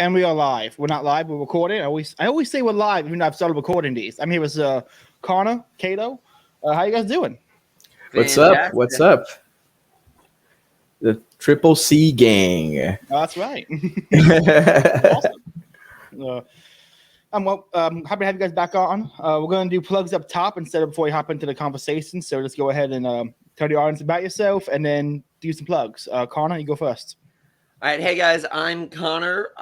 And we are live. We're not live. We're recording. I always say we're live, even though I've started recording these. I'm here with Connor, Cato. How you guys doing? What's up? What's up? The Triple C gang. Oh, that's right. Awesome. Happy to have you guys back on. We're going to do plugs up top instead of before we hop into the conversation. So let's go ahead and tell the audience about yourself and then do some plugs. Connor, you go first. All right, hey guys, I'm Connor.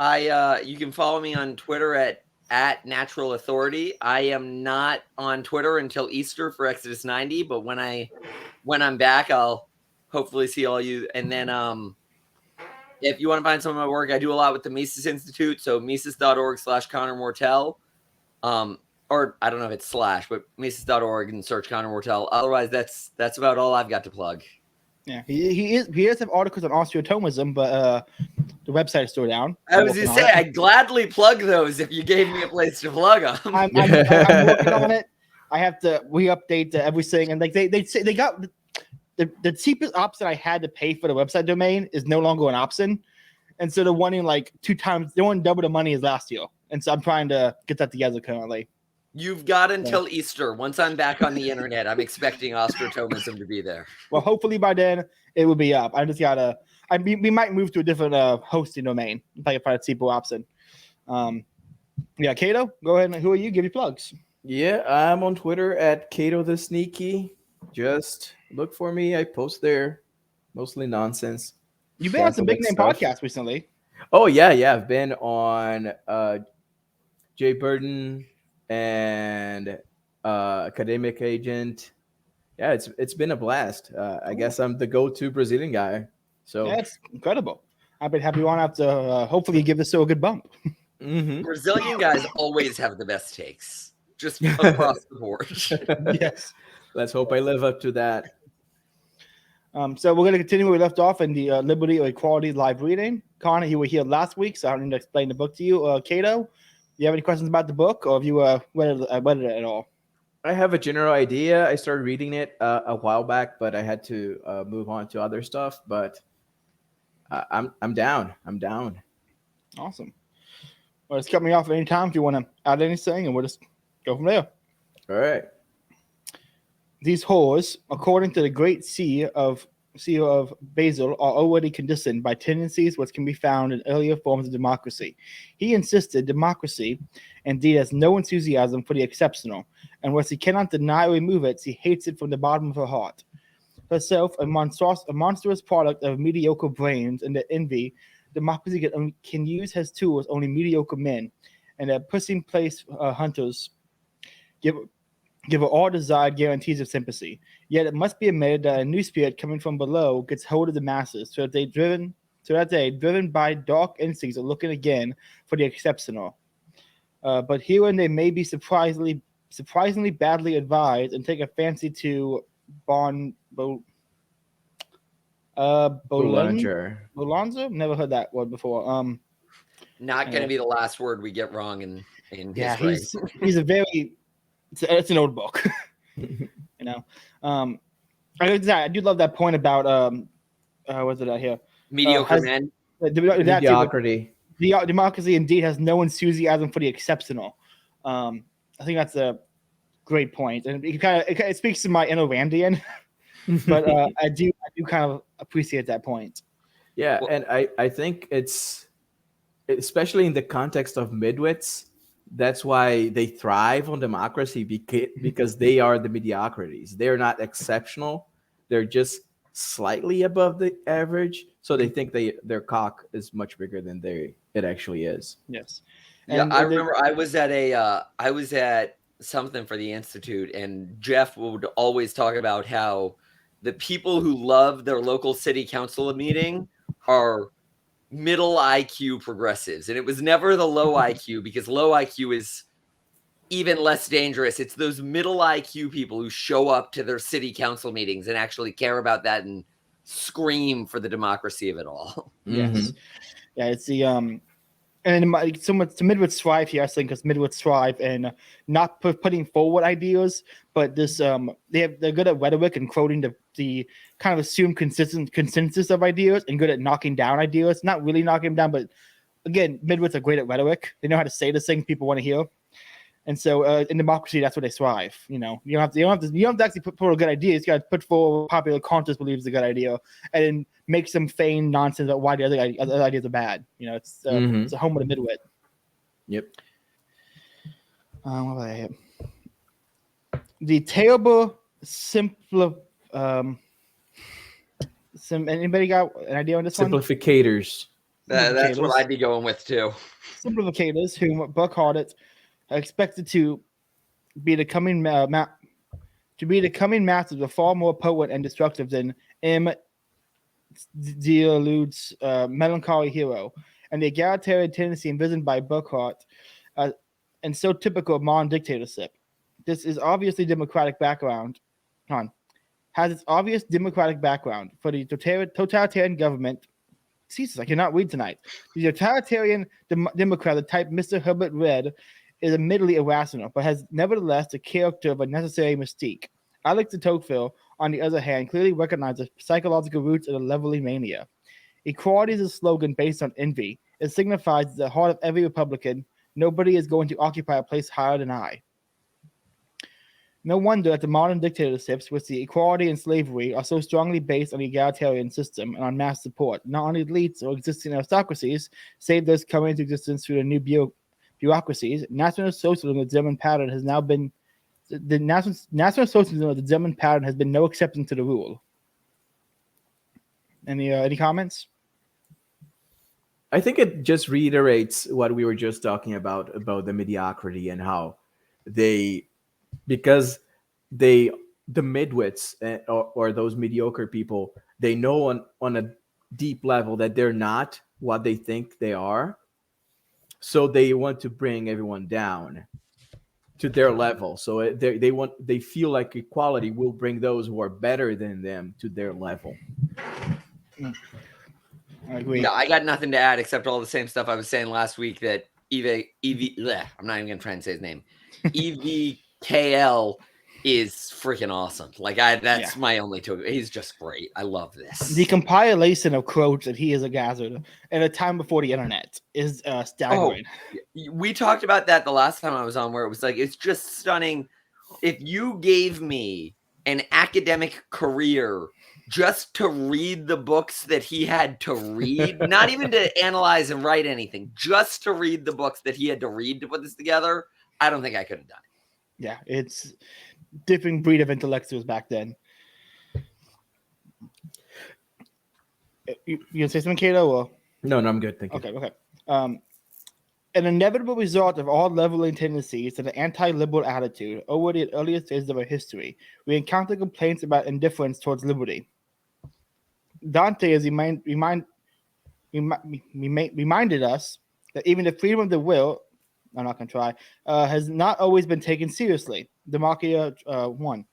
You can follow me on Twitter at Natural Authority. I am not on Twitter until Easter for Exodus 90, but when I'm back, I'll hopefully see all you. And then if you want to find some of my work, I do a lot with the Mises Institute, so mises.org/Connor Mortel. Or I don't know if it's / but mises.org and search Connor Mortel. Otherwise, that's about all I've got to plug. Yeah, he does have articles on Austro Thomism, but the website is still down. I was going to say, I'd gladly plug those if you gave me a place to plug them. I'm working on it. I have to re-update everything, and like they say they got the cheapest option I had to pay for the website domain is no longer an option, and so they're wanting like 2 times. They want double the money as last year, and so I'm trying to get that together currently. You've got until Easter. Once I'm back on the internet, I'm expecting Austro Thomism to be there. Well, hopefully by then it will be up. I just gotta. We might move to a different hosting domain if I can find a cheaper option. Yeah, Cato, go ahead. Who are you? Give your plugs. Yeah, I'm on Twitter at Cato the Sneaky. Just look for me. I post there, mostly nonsense. You've been on some big name podcasts recently. Oh yeah. I've been on Jay Burden and Academic Agent. Yeah, it's been a blast. I guess I'm the go-to Brazilian guy. So that's incredible. I've been happy on after. Hopefully, give this show a good bump. Mm-hmm. Brazilian guys always have the best takes, just across the board. Yes. Let's hope I live up to that. So we're going to continue where we left off in the Liberty or Equality live reading. Connor, you were here last week, so I don't need to explain the book to you. Cato, do you have any questions about the book, or have you read it at all? I have a general idea. I started reading it a while back, but I had to move on to other stuff. But I'm down. I'm down. Awesome. Well, just cut me off at any time if you want to add anything, and we'll just go from there. All right. These whores, according to the great CEO of Basel, are already conditioned by tendencies which can be found in earlier forms of democracy. He insisted democracy, indeed, has no enthusiasm for the exceptional, and once he cannot deny or remove it, she hates it from the bottom of her heart. Herself, a monstrous product of mediocre brains and the envy, democracy can use as tools only mediocre men, and that pushing place hunters give her all desired guarantees of sympathy. Yet it must be admitted that a new spirit coming from below gets hold of the masses, so that they, driven by dark instincts, are looking again for the exceptional. But herein they may be surprisingly badly advised and take a fancy to Bollinger. Never heard that word before. Not going to be the last word we get wrong in history. He's a very. It's an old book, you know. I do love that point about what's it out here? Mediocre men. Mediocrity. Democracy indeed has no enthusiasm for the exceptional. I think that's a great point, and it speaks to my inner Randian. But I do kind of appreciate that point. Yeah, and I think it's especially in the context of midwits. That's why they thrive on democracy because they are the mediocrities. They're not exceptional. They're just slightly above the average. So they think their cock is much bigger than it actually is. Yes. And I remember I was at something for the Institute, and Jeff would always talk about how the people who love their local city council meeting are middle IQ progressives, and it was never the low IQ, because low IQ is even less dangerous. It's those middle IQ people who show up to their city council meetings and actually care about that and scream for the democracy of it all. Mm-hmm. Yes. Yeah, it's the and so much to midwits thrive here, I think, because midwits thrive and not putting forward ideas, but this they're good at rhetoric and quoting the kind of assumed consensus of ideas, and good at knocking down ideas. Not really knocking them down, but again, midwits are great at rhetoric. They know how to say the things people want to hear. And so in democracy, that's where they thrive. You don't have to actually put forward a good idea. You got to put forward what popular conscience believes is a good idea, and then make some feign nonsense about why the other ideas are bad. It's a home of the midwit. Yep. What was I here? The terrible anybody got an idea on this one? Simplificators. That's what I'd be going with too. Simplificators, whom Buck Hardet are expected to be the coming masters are far more potent and destructive than M. Dealud's melancholy hero, and the egalitarian tendency envisioned by Burckhardt, and so typical of modern dictatorship. This is obviously democratic background. Has its obvious democratic background for the totalitarian government. Jesus, I cannot read tonight. The totalitarian Democrat, the type Mr. Herbert read, is admittedly irrational, but has nevertheless the character of a necessary mystique. Alex de Tocqueville, on the other hand, clearly recognizes psychological roots of the leveling mania. Equality is a slogan based on envy. It signifies at the heart of every Republican, nobody is going to occupy a place higher than I. No wonder that the modern dictatorships, with the equality and slavery, are so strongly based on the egalitarian system and on mass support. Not only elites or existing aristocracies, save those coming into existence through the new bureaucracies. National socialism of the German pattern has now been the national socialism of the German pattern has been no exception to the rule. Any comments? I think it just reiterates what we were just talking about the mediocrity and how because the midwits or those mediocre people, they know on a deep level that they're not what they think they are. So they want to bring everyone down to their level. So they feel like equality will bring those who are better than them to their level. I agree. Yeah, I got nothing to add except all the same stuff I was saying last week that I'm not even gonna try and say his name. EVKL is freaking awesome. That's my only two. He's just great. I love this. The compilation of quotes that he has gathered at a time before the internet is staggering. We talked about that the last time I was on, where it was like, it's just stunning. If you gave me an academic career just to read the books that he had to read, not even to analyze and write anything, just to read the books that he had to read to put this together, I don't think I could have done it. Yeah, it's different breed of intellectuals back then. You gonna say something, Cato? Or? No, I'm good. Thank you. Okay. An inevitable result of all leveling tendencies and an anti-liberal attitude, already at earliest stages of our history, we encounter complaints about indifference towards liberty. Dante has reminded us that even the freedom of the will, I'm not going to try, has not always been taken seriously. Democratia 1.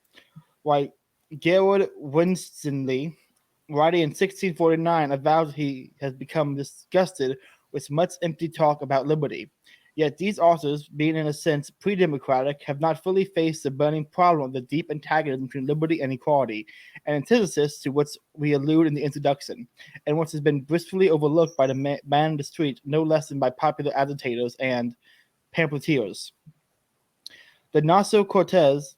Why, Gerard Winstanley, writing in 1649, avows he has become disgusted with much empty talk about liberty. Yet these authors, being in a sense pre-democratic, have not fully faced the burning problem of the deep antagonism between liberty and equality, an antithesis to which we allude in the introduction, and which has been blissfully overlooked by the man in the street no less than by popular agitators and pamphleteers. The Naso Cortes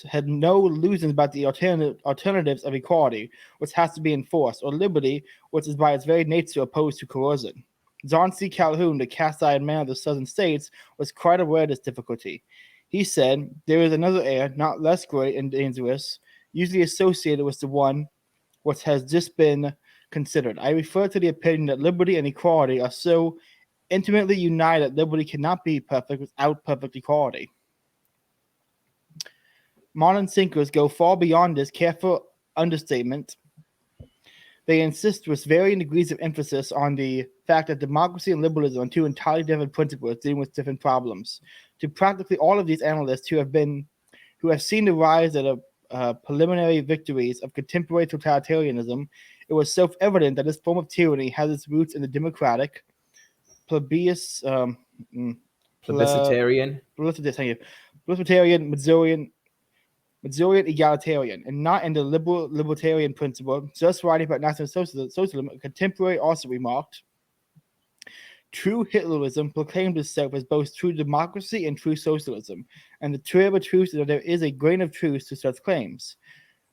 had no illusions about the alternatives of equality, which has to be enforced, or liberty, which is by its very nature opposed to coercion. John C. Calhoun, the cast-iron man of the Southern states, was quite aware of this difficulty. He said, "There is another error, not less great and dangerous, usually associated with the one which has just been considered. I refer to the opinion that liberty and equality are so intimately united that liberty cannot be perfect without perfect equality." Modern thinkers go far beyond this careful understatement. They insist with varying degrees of emphasis on the fact that democracy and liberalism are two entirely different principles dealing with different problems. To practically all of these analysts who have seen the rise of the preliminary victories of contemporary totalitarianism, it was self-evident that this form of tyranny has its roots in the democratic, plebiscitarian, Missourian egalitarian, and not in the libertarian principle. Just writing about national socialism, a contemporary also remarked, True Hitlerism proclaimed itself as both true democracy and true socialism, and the terrible truth is that there is a grain of truth to such claims.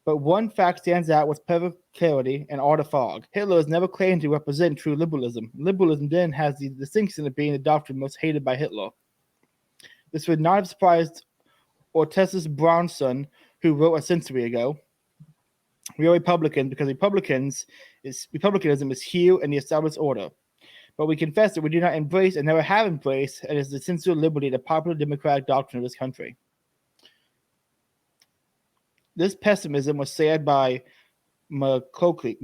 But one fact stands out with perfect clarity and all the fog. Hitler has never claimed to represent true liberalism. Liberalism then has the distinction of being the doctrine most hated by Hitler. This would not have surprised Ortessus Brownson, who wrote a century ago. We are Republicans because republicanism is here in the established order. But we confess that we do not embrace and never have embraced and is the sincere liberty, the popular democratic doctrine of this country. This pessimism was shared by McCokley,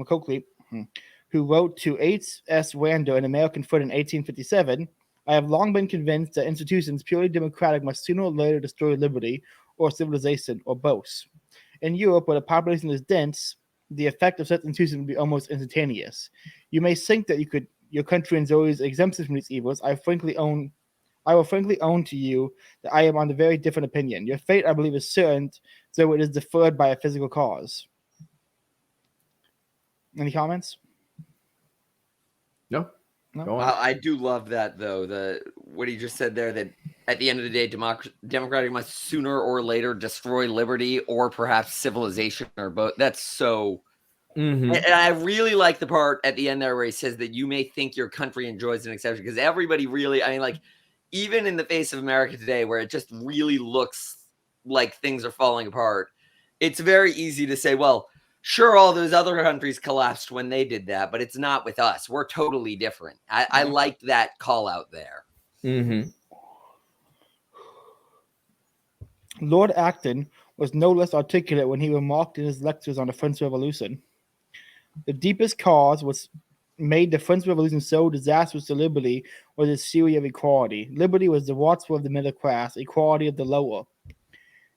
who wrote to H.S. Wander in American Foot in 1857, I have long been convinced that institutions purely democratic must sooner or later destroy liberty or civilization or both. In Europe, where the population is dense, the effect of such institutions would be almost instantaneous. You may think that your country enjoys exemption from these evils. I will frankly own to you that I am on a very different opinion. Your fate, I believe, is certain, though it is deferred by a physical cause. Any comments? No. No? I do love that, though. What he just said there, that at the end of the day, democratic must sooner or later destroy liberty or perhaps civilization or both. That's so... Mm-hmm. And I really like the part at the end there where he says that you may think your country enjoys an exception, because everybody really, I mean, like, even in the face of America today, where it just really looks like things are falling apart, it's very easy to say, well, sure, all those other countries collapsed when they did that, but it's not with us. We're totally different. I liked that call out there. Mm-hmm. Lord Acton was no less articulate when he remarked in his lectures on the French Revolution. The deepest cause which made the French Revolution so disastrous to liberty was its theory of equality. Liberty was the watchword of the middle class, equality of the lower.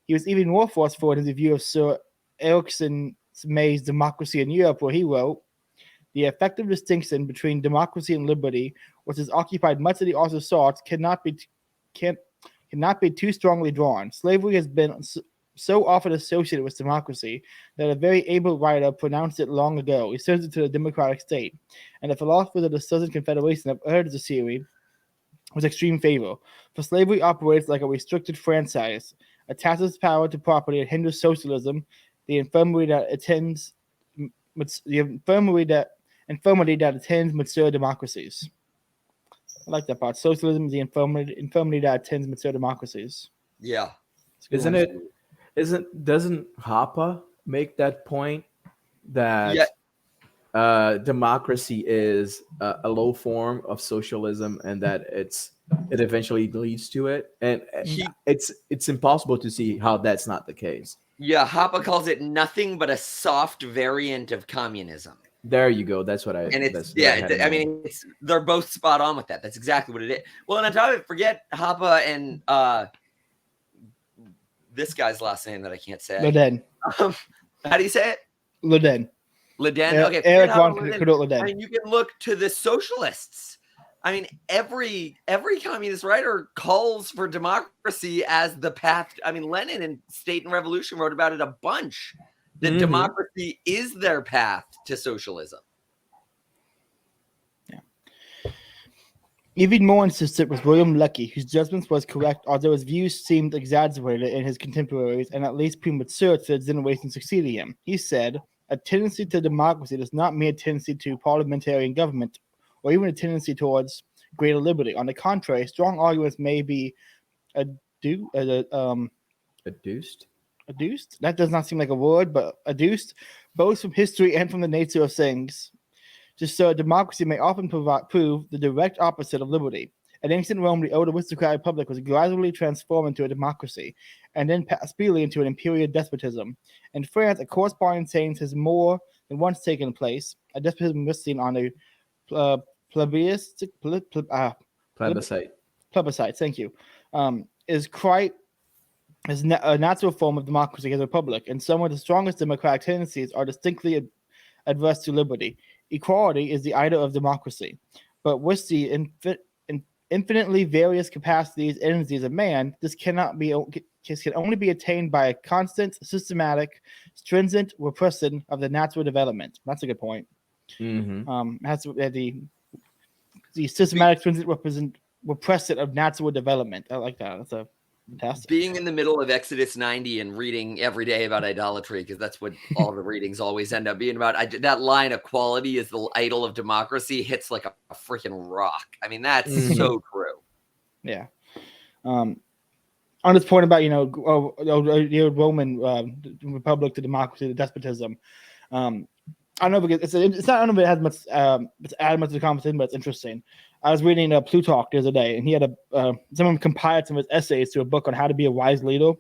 He was even more forceful in his review of Sir Erikson May's Democracy in Europe, where he wrote, the effective distinction between democracy and liberty, which has occupied much of the author's thoughts, cannot be too strongly drawn. Slavery has been so often associated with democracy that a very able writer pronounced it long ago. He sends it to the democratic state, and the philosophers of the Southern Confederation have urged the theory with extreme favor. For slavery operates like a restricted franchise, attaches power to property, and hinders socialism, the infirmity that attends mature democracies. I like that part. Socialism is the infirmity that attends mature democracies. Yeah. Doesn't Hoppe make that point that democracy is a low form of socialism and that it eventually leads to it? And it's impossible to see how that's not the case. Yeah, Hoppe calls it nothing but a soft variant of communism. There you go. That's what I. And they're both spot on with that. That's exactly what it is. Well, and on top of it, forget Hoppe and this guy's last name that I can't say. Leddihn. How do you say it? Leddihn. Leddihn. Okay. Erik von Leddihn. I mean, you can look to the socialists. I mean, every communist writer calls for democracy as the path. I mean, Lenin in State and Revolution wrote about it a bunch. That democracy is their path to socialism. Yeah. Even more insistent was William Lecky, whose judgment was correct, although his views seemed exaggerated in his contemporaries and at least premature to the generation succeeding him. He said, a tendency to democracy does not mean a tendency to parliamentarian government, or even a tendency towards greater liberty. On the contrary, strong arguments may be adduced. Adduced? That does not seem like a word, but adduced, both from history and from the nature of things. Just so democracy may often prove the direct opposite of liberty. In ancient Rome, the old aristocratic republic was gradually transformed into a democracy, and then passed speedily into an imperial despotism. In France, a corresponding change has more than once taken place. A despotism resting on a plebiscite. Thank you. Is a natural form of democracy as a republic, and some of the strongest democratic tendencies are distinctly adverse to liberty. Equality is the idol of democracy, but with the infinitely various capacities and energies of man, this can only be attained by a constant, systematic, stringent repression of the natural development. That's a good point. Mm-hmm. the systematic repression of natural development. I like that. That's a fantastic. Being in the middle of Exodus 90 and reading every day about idolatry, because that's what all the readings always end up being about. That line, equality is the idol of democracy, hits like a freaking rock. I mean, that's so true. Yeah. On this point about, the Roman republic to democracy to despotism, I don't know because it's not. I don't know if it has much. It's added much to the conversation, but it's interesting. I was reading Plutarch the other day, and he had someone compiled some of his essays to a book on how to be a wise leader.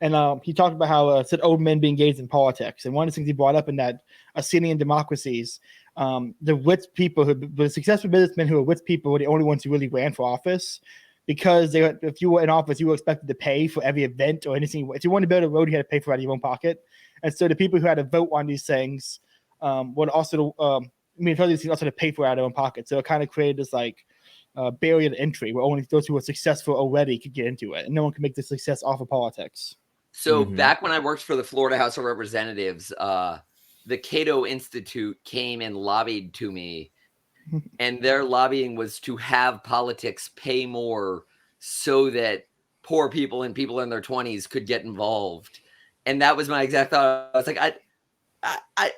And he talked about how said old men be engaged in politics, and one of the things he brought up in that Athenian democracies, the rich people, the successful businessmen who were rich people, were the only ones who really ran for office. Because if you were in office, you were expected to pay for every event or anything. If you wanted to build a road, you had to pay for it out of your own pocket. And so the people who had to vote on these things would also, these things also had to pay for it out of their own pocket. So it kind of created this barrier to entry where only those who were successful already could get into it, and no one could make the success off of politics. So back when I worked for the Florida House of Representatives, the Cato Institute came and lobbied to me. And their lobbying was to have politics pay more so that poor people and people in their 20s could get involved. And that was my exact thought. I was like, I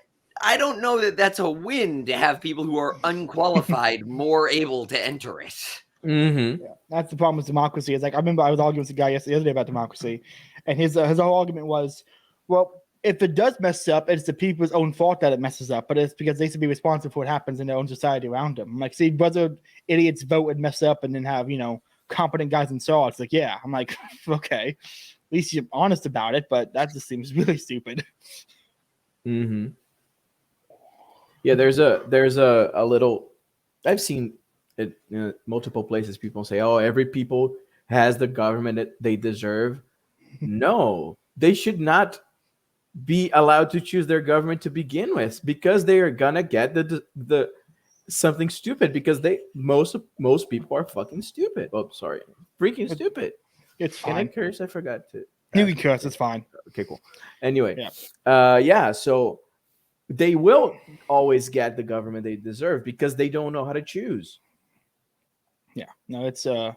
don't know that that's a win to have people who are unqualified more able to enter it. Yeah, that's the problem with democracy. It's like, I remember I was arguing with a guy the other day about democracy, and his whole argument was, well, if it does mess up, it's the people's own fault that it messes up, but it's because they should be responsible for what happens in their own society around them. I'm like, see, whether idiots vote and mess up and then have, competent guys in charge. It's like, yeah. I'm like, okay, at least you're honest about it, but that just seems really stupid. Yeah, there's a little, I've seen it in multiple places. People say, oh, every people has the government that they deserve. No, they should not be allowed to choose their government to begin with, because they are gonna get the something stupid, because most people are fucking stupid. Oh, sorry, freaking stupid. It's fine. Can I curse? I forgot to. You can curse. It's fine. Okay, cool. Anyway, yeah. So they will always get the government they deserve because they don't know how to choose. Yeah. No, it's funny.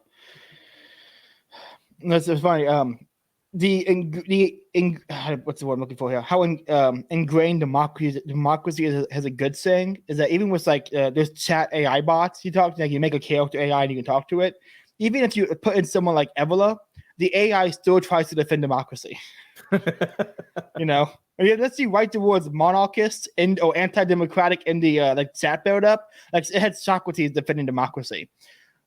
What's the word I'm looking for here? How ingrained democracy has a good saying is that even with there's chat AI bots, you make a character AI and you can talk to it. Even if you put in someone like Evola, the AI still tries to defend democracy. Let's see, right towards monarchists or anti-democratic in the chat build-up. Like, it had Socrates defending democracy.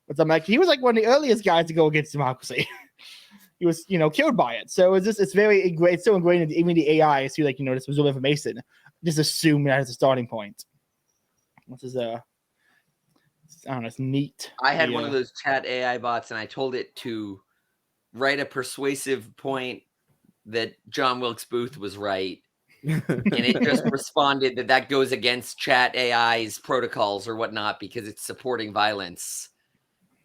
But I'm like, he was one of the earliest guys to go against democracy. He was, killed by it. So it's very ingrained. It's so ingrained in even the AI. So this was all information. Just assume that as a starting point. Which is I don't know. It's neat. I had one of those chat AI bots, and I told it to write a persuasive point that John Wilkes Booth was right, and it just responded that goes against chat AI's protocols or whatnot because it's supporting violence.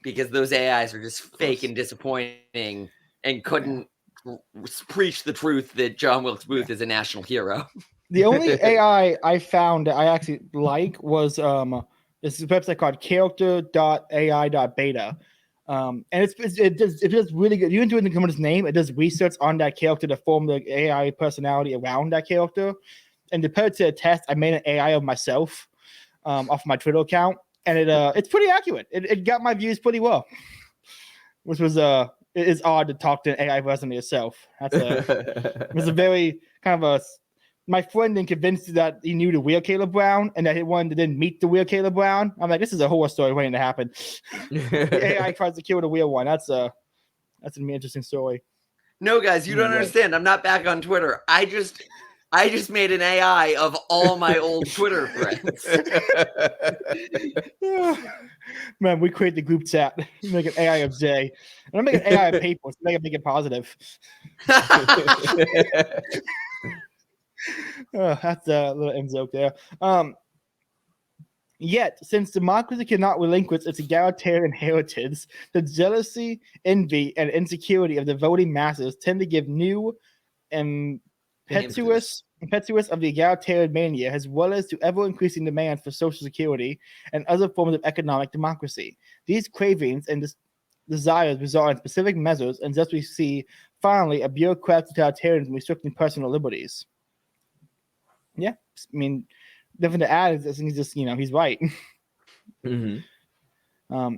Because those AIs are just fake and disappointing. And couldn't preach the truth that John Wilkes Booth is a national hero. The only AI I found that I actually was this is a website called character.ai.beta. And it does really good. You can do it in the name. It does research on that character to form the AI personality around that character. And to put it to a test, I made an AI of myself off my Twitter account, and it's pretty accurate. It got my views pretty well, which was it is odd to talk to an AI person yourself. It was a very kind of my friend then convinced you that he knew the real Caleb Brown and that he wanted to then meet the real Caleb Brown. I'm like, this is a horror story waiting to happen. The AI tries to kill the real one. That's an interesting story. No, guys, you don't understand. I'm not back on Twitter. I just made an AI of all my old Twitter friends. Man, we create the group chat. Make an AI of Jay. And I'm making an AI of people to make it positive. That's a little end joke there. Yet, since democracy cannot relinquish its egalitarian heritage, the jealousy, envy, and insecurity of the voting masses tend to give new impetus impetus of the egalitarian mania, as well as to ever-increasing demand for social security and other forms of economic democracy. These cravings and desires result in specific measures, and thus we see, finally, a bureaucratic totalitarianism restricting personal liberties. Yeah, I mean, nothing to add. He's just, he's right. Mm-hmm.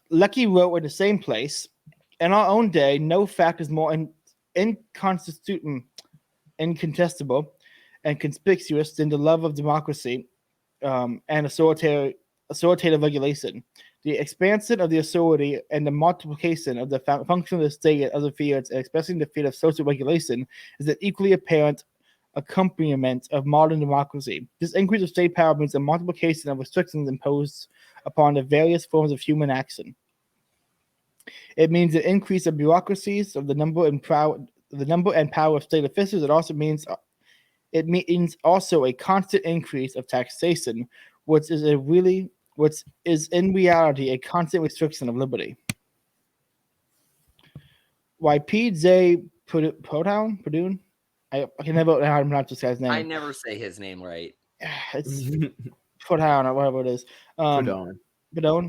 Lecky wrote in the same place, in our own day, no fact is more incontestable and conspicuous than the love of democracy and authoritative regulation. The expansion of the authority and the multiplication of the function of the state in other fields, and especially in the field of social regulation, is an equally apparent accompaniment of modern democracy. This increase of state power means a multiplication of restrictions imposed upon the various forms of human action. It means an increase of bureaucracies, of the number and power of state officials. It means also a constant increase of taxation, which is in reality a constant restriction of liberty. Why P.J. Purdue? I can never know how to pronounce this guy's name. I never say his name right. It's Purdue or whatever it is. Purdue,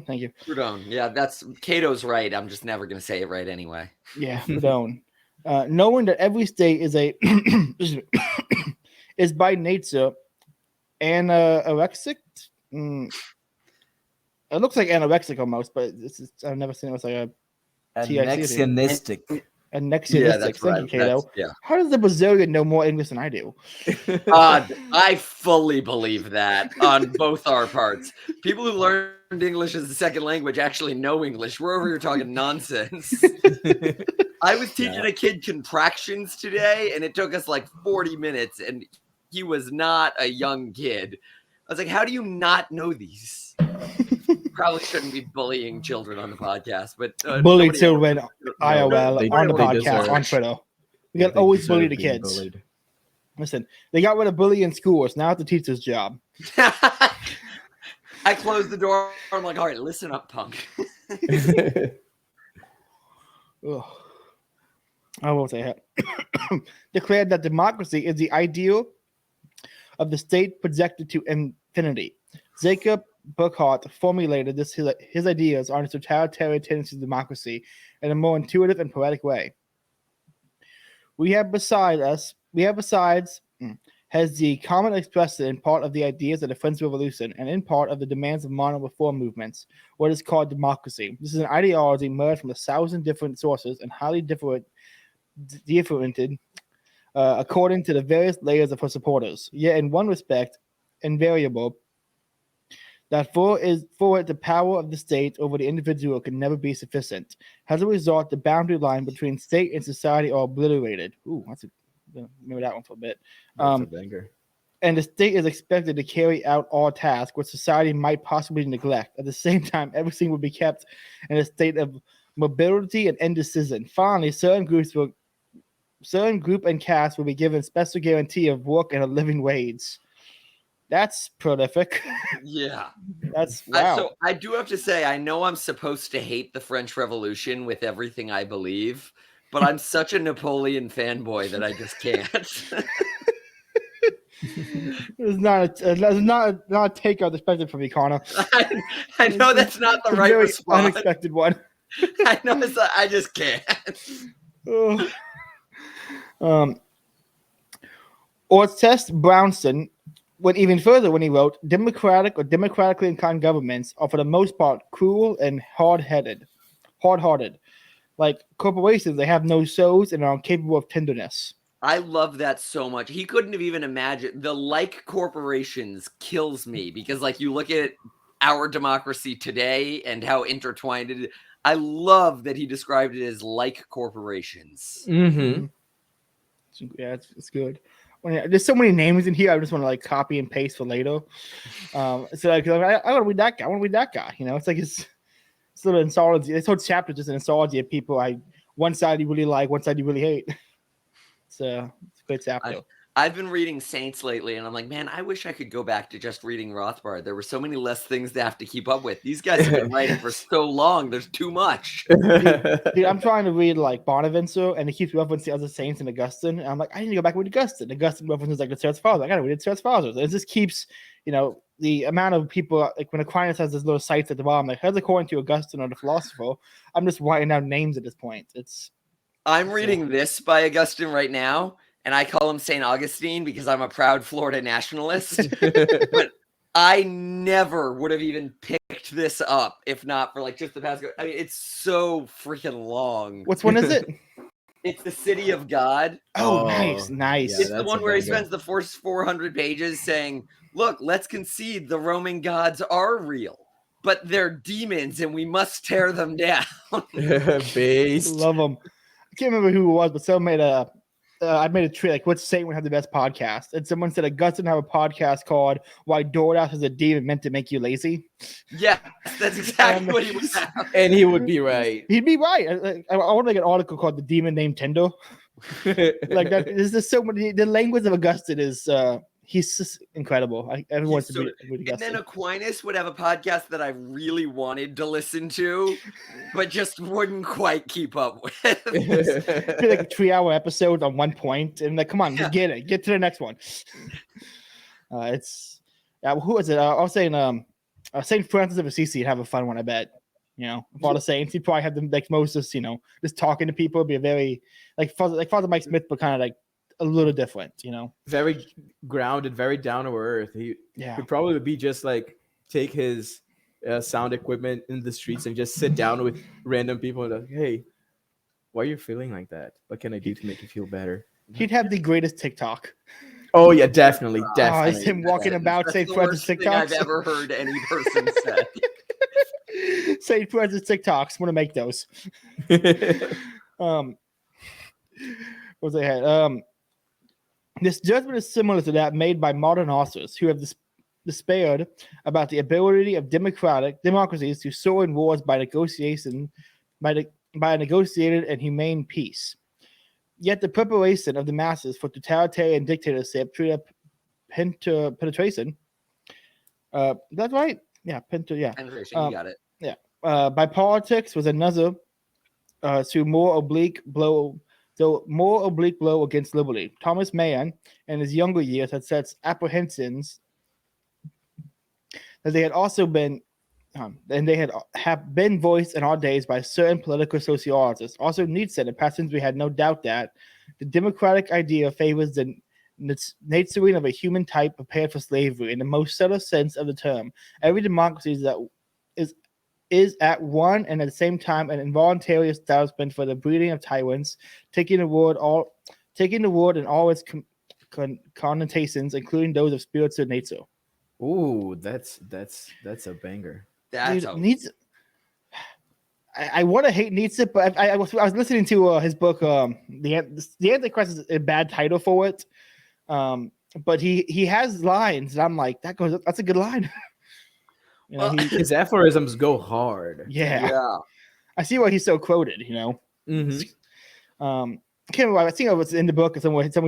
thank you. Purdue. Yeah, that's Cato's right. I'm just never going to say it right anyway. Yeah, Purdue. Knowing that every state is is by nature anorexic. It looks like anorexic almost, but I've never seen it with like a Annexionistic. Annexionistic. Yeah, that's Thank right. you, Cato. Yeah. How does the Brazilian know more English than I do? I fully believe that on both our parts. People who learned English as a second language actually know English. We're over here talking nonsense. I was teaching a kid contractions today, and it took us like 40 minutes, and he was not a young kid. I was like, how do you not know these? Probably shouldn't be bullying children on the podcast, but bully children IRL on the podcast deserve. on Twitter. We got always bully the kids. Bullied. Listen, they got rid of bullying in schools. Now it's the teacher's job. I closed the door. I'm like, all right, listen up, punk. I won't say that. Declared that democracy is the ideal of the state projected to infinity. Jacob Burckhardt formulated his ideas on the totalitarian tendencies of democracy in a more intuitive and poetic way. We have besides has the common expressed in part of the ideas of the French Revolution and in part of the demands of modern reform movements, what is called democracy. This is an ideology merged from 1,000 different sources and highly differentiated according to the various layers of her supporters, yet in one respect, invariable, that for it the power of the state over the individual can never be sufficient. As a result, the boundary line between state and society are obliterated. Ooh, remember that one for a bit. That's a banger. And the state is expected to carry out all tasks which society might possibly neglect. At the same time, everything will be kept in a state of mobility and indecision. Finally, certain group and castes will be given special guarantee of work and a living wage. That's prolific. Yeah. That's wow. So I do have to say, I know I'm supposed to hate the French Revolution with everything I believe, but I'm such a Napoleon fanboy that I just can't. It's not a takeout expected from me, Connor. I know that's not the right response. Unexpected one. I know I just can't. Ortest Brownson went even further when he wrote, democratic or democratically inclined governments are for the most part cruel and hard-hearted. Like corporations, they have no souls and are incapable of tenderness. I love that so much. He couldn't have even imagined the like corporations kills me because like you look at our democracy today and how intertwined it is. I love that he described it as like corporations. Mm-hmm. Yeah, it's good. There's so many names in here. I just want to like copy and paste for later. So like, I want to read that guy. I want to read that guy. You know, it's like it's a little anthology. This whole chapter is just an anthology of people. One side you really like, one side you really hate. It's a great chapter. I've been reading Saints lately, and I'm like, man, I wish I could go back to just reading Rothbard. There were so many less things to have to keep up with. These guys have been writing for so long. There's too much. Dude, I'm trying to read like Bonaventure, and it keeps referencing other saints and Augustine. And I'm like, I need to go back and read Augustine. Augustine references like the Church Fathers. I gotta read the Church Fathers. And it just keeps, the amount of people, like when Aquinas has this little sites at the bottom, like here's according to Augustine or the philosopher. I'm just writing down names at this point. I'm reading this by Augustine right now, and I call him St. Augustine because I'm a proud Florida nationalist. But I never would have even picked this up if not for like just the past. I mean, it's so freaking long. Which one is it? It's the City of God. Oh, nice. Yeah, It's the one where he spends the first 400 pages saying, look, let's concede the Roman gods are real, but they're demons and we must tear them down. Based. Love them. I can't remember who it was, but someone made I made a tweet like, which saint would have the best podcast? And someone said Augustine have a podcast called "Why DoorDash is a Demon Meant to Make You Lazy." Yeah, that's exactly what he would have. And he would be right. He'd be right. I want to make an article called "The Demon Named Tinder." Like that. There's just so many. The language of Augustine is he's just incredible. Everyone wants to be And Augustine. then Aquinas would have a podcast that I really wanted to listen to, but just wouldn't quite keep up with. It'd be like a 3-hour episode on one point, and like, come on, get it, get to the next one. Who is it? I was saying, Saint Francis of Assisi would have a fun one. I bet. Of all the saints, he'd probably have them like Moses. Just talking to people would be a very like Father Mike Smith, but kind of like a little different. Very grounded, very down to earth. He would probably be just like take his sound equipment in the streets and just sit down with random people and like, hey, why are you feeling like that? What can I do to make you feel better? He'd have the greatest TikTok. Oh yeah, definitely. It's him walking about St. Francis TikToks. I've ever heard any person say. St. Francis TikToks. Want to make those? What was I had? This judgment is similar to that made by modern authors who have despaired about the ability of democracies to soar in wars by negotiation, by a negotiated and humane peace. Yet the preparation of the masses for totalitarian dictatorship through penetration. That's right. Yeah, Penetration, you got it. Yeah. By politics was another to more oblique blow against liberty. Thomas Mann, in his younger years, had such apprehensions that they had also been, and they have been voiced in our days by certain political sociologists. Also, Nietzsche and Passons, we had no doubt that the democratic idea favors the nurturing of a human type prepared for slavery in the most subtle sense of the term. Every democracy is at one and at the same time an involuntary establishment for the breeding of tyrants, taking the word in all its connotations, including those of spiritual nature. Ooh, that's a banger. Nietzsche. I want to hate Nietzsche, but I was listening to his book. The Antichrist is a bad title for it, but he has lines, and I'm like, that's a good line. His aphorisms go hard. Yeah. I see why he's so quoted. Mm-hmm. I can't remember. I think it was in the book. It might have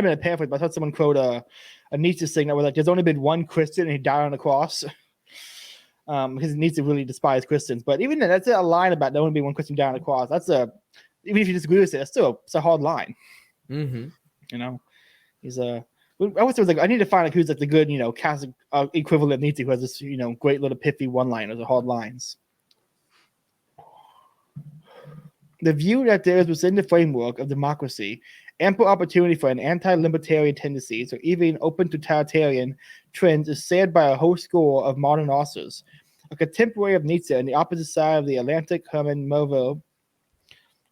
been a pamphlet, but I thought someone quote a Nietzsche thing that was like, "There's only been one Christian, and he died on the cross." Because Nietzsche really despised Christians, but even then, that's a line about there only be one Christian died on the cross. Even if you disagree with it, it's a hard line. Mm-hmm. He's I was like, I need to find like who's like the good, Catholic equivalent of Nietzsche, who has this, great little pithy one-liners or hard lines. The view that there is within the framework of democracy ample opportunity for an anti-libertarian tendencies or even open totalitarian trends is shared by a whole score of modern authors. A contemporary of Nietzsche on the opposite side of the Atlantic, Herman Melville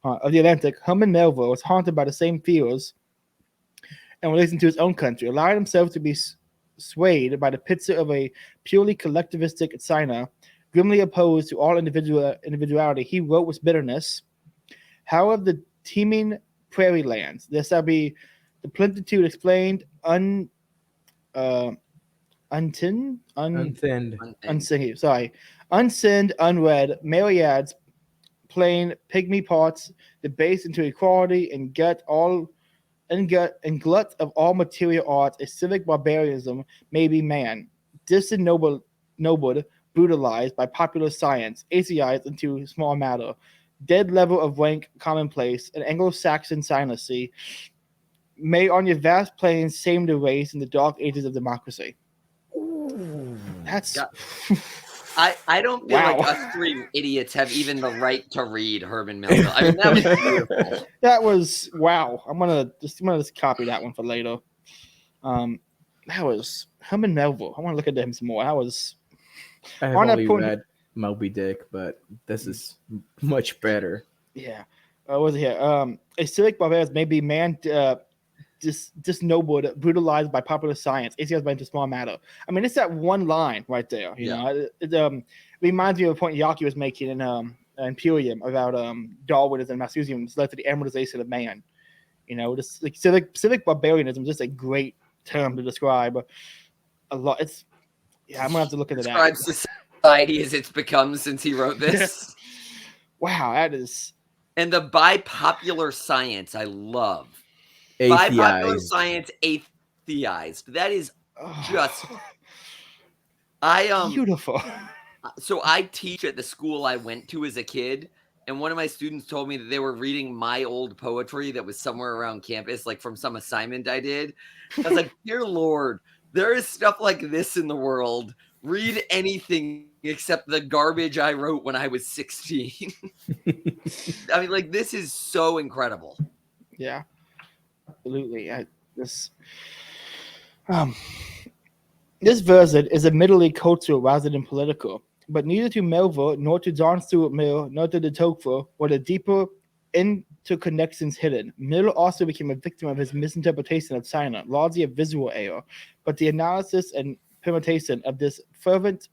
was haunted by the same fears and relating to his own country, allowing himself to be swayed by the picture of a purely collectivistic China, grimly opposed to all individuality. He wrote with bitterness, "How of the teeming prairie lands, there shall be the plenitude explained, unsinned, unread, myriads, plain pygmy parts, debased into equality, and get all and glut of all material arts, a civic barbarianism may be man, disennobled, brutalized by popular science, Asiaized into small matter, dead level of rank commonplace, an Anglo-Saxon synosy, may on your vast plains same the race in the dark ages of democracy. That's I don't feel like Wow. us three idiots have even the right to read Herman Melville. I mean, that was beautiful. that was wow. I'm gonna just copy that one for later. That was Herman Melville. I want to look into him some more. That was I have on that only point. read Moby Dick, but this is much better. Yeah. What was it here? A civic barbarians may be man disnobled, brutalized by popular science, ACS by into small matter. I mean, it's that one line right there. You know, it reminds me of a point Yaki was making in Imperium about Darwinism and Malthusianism led to the amortization of man. You know, this like civic barbarianism is just a great term to describe a lot. It's I'm gonna have to look into that. Describes society as it's become since he wrote this. Wow, that is. And the by popular science, I love. By popular science, atheized. That is just. Beautiful. So I teach at the school I went to as a kid, and one of my students told me that they were reading my old poetry that was somewhere around campus, like from some assignment I did. I was like, dear Lord, there is stuff like this in the world. Read anything except the garbage I wrote when I was 16. I mean, like, this is so incredible. Yeah, absolutely. This version is admittedly cultural rather than political, but neither to Melville, nor to John Stuart Mill, nor to de Tocqueville were the deeper interconnections hidden. Mill also became a victim of his misinterpretation of China, largely a visual error, but the analysis and permutation of this fervent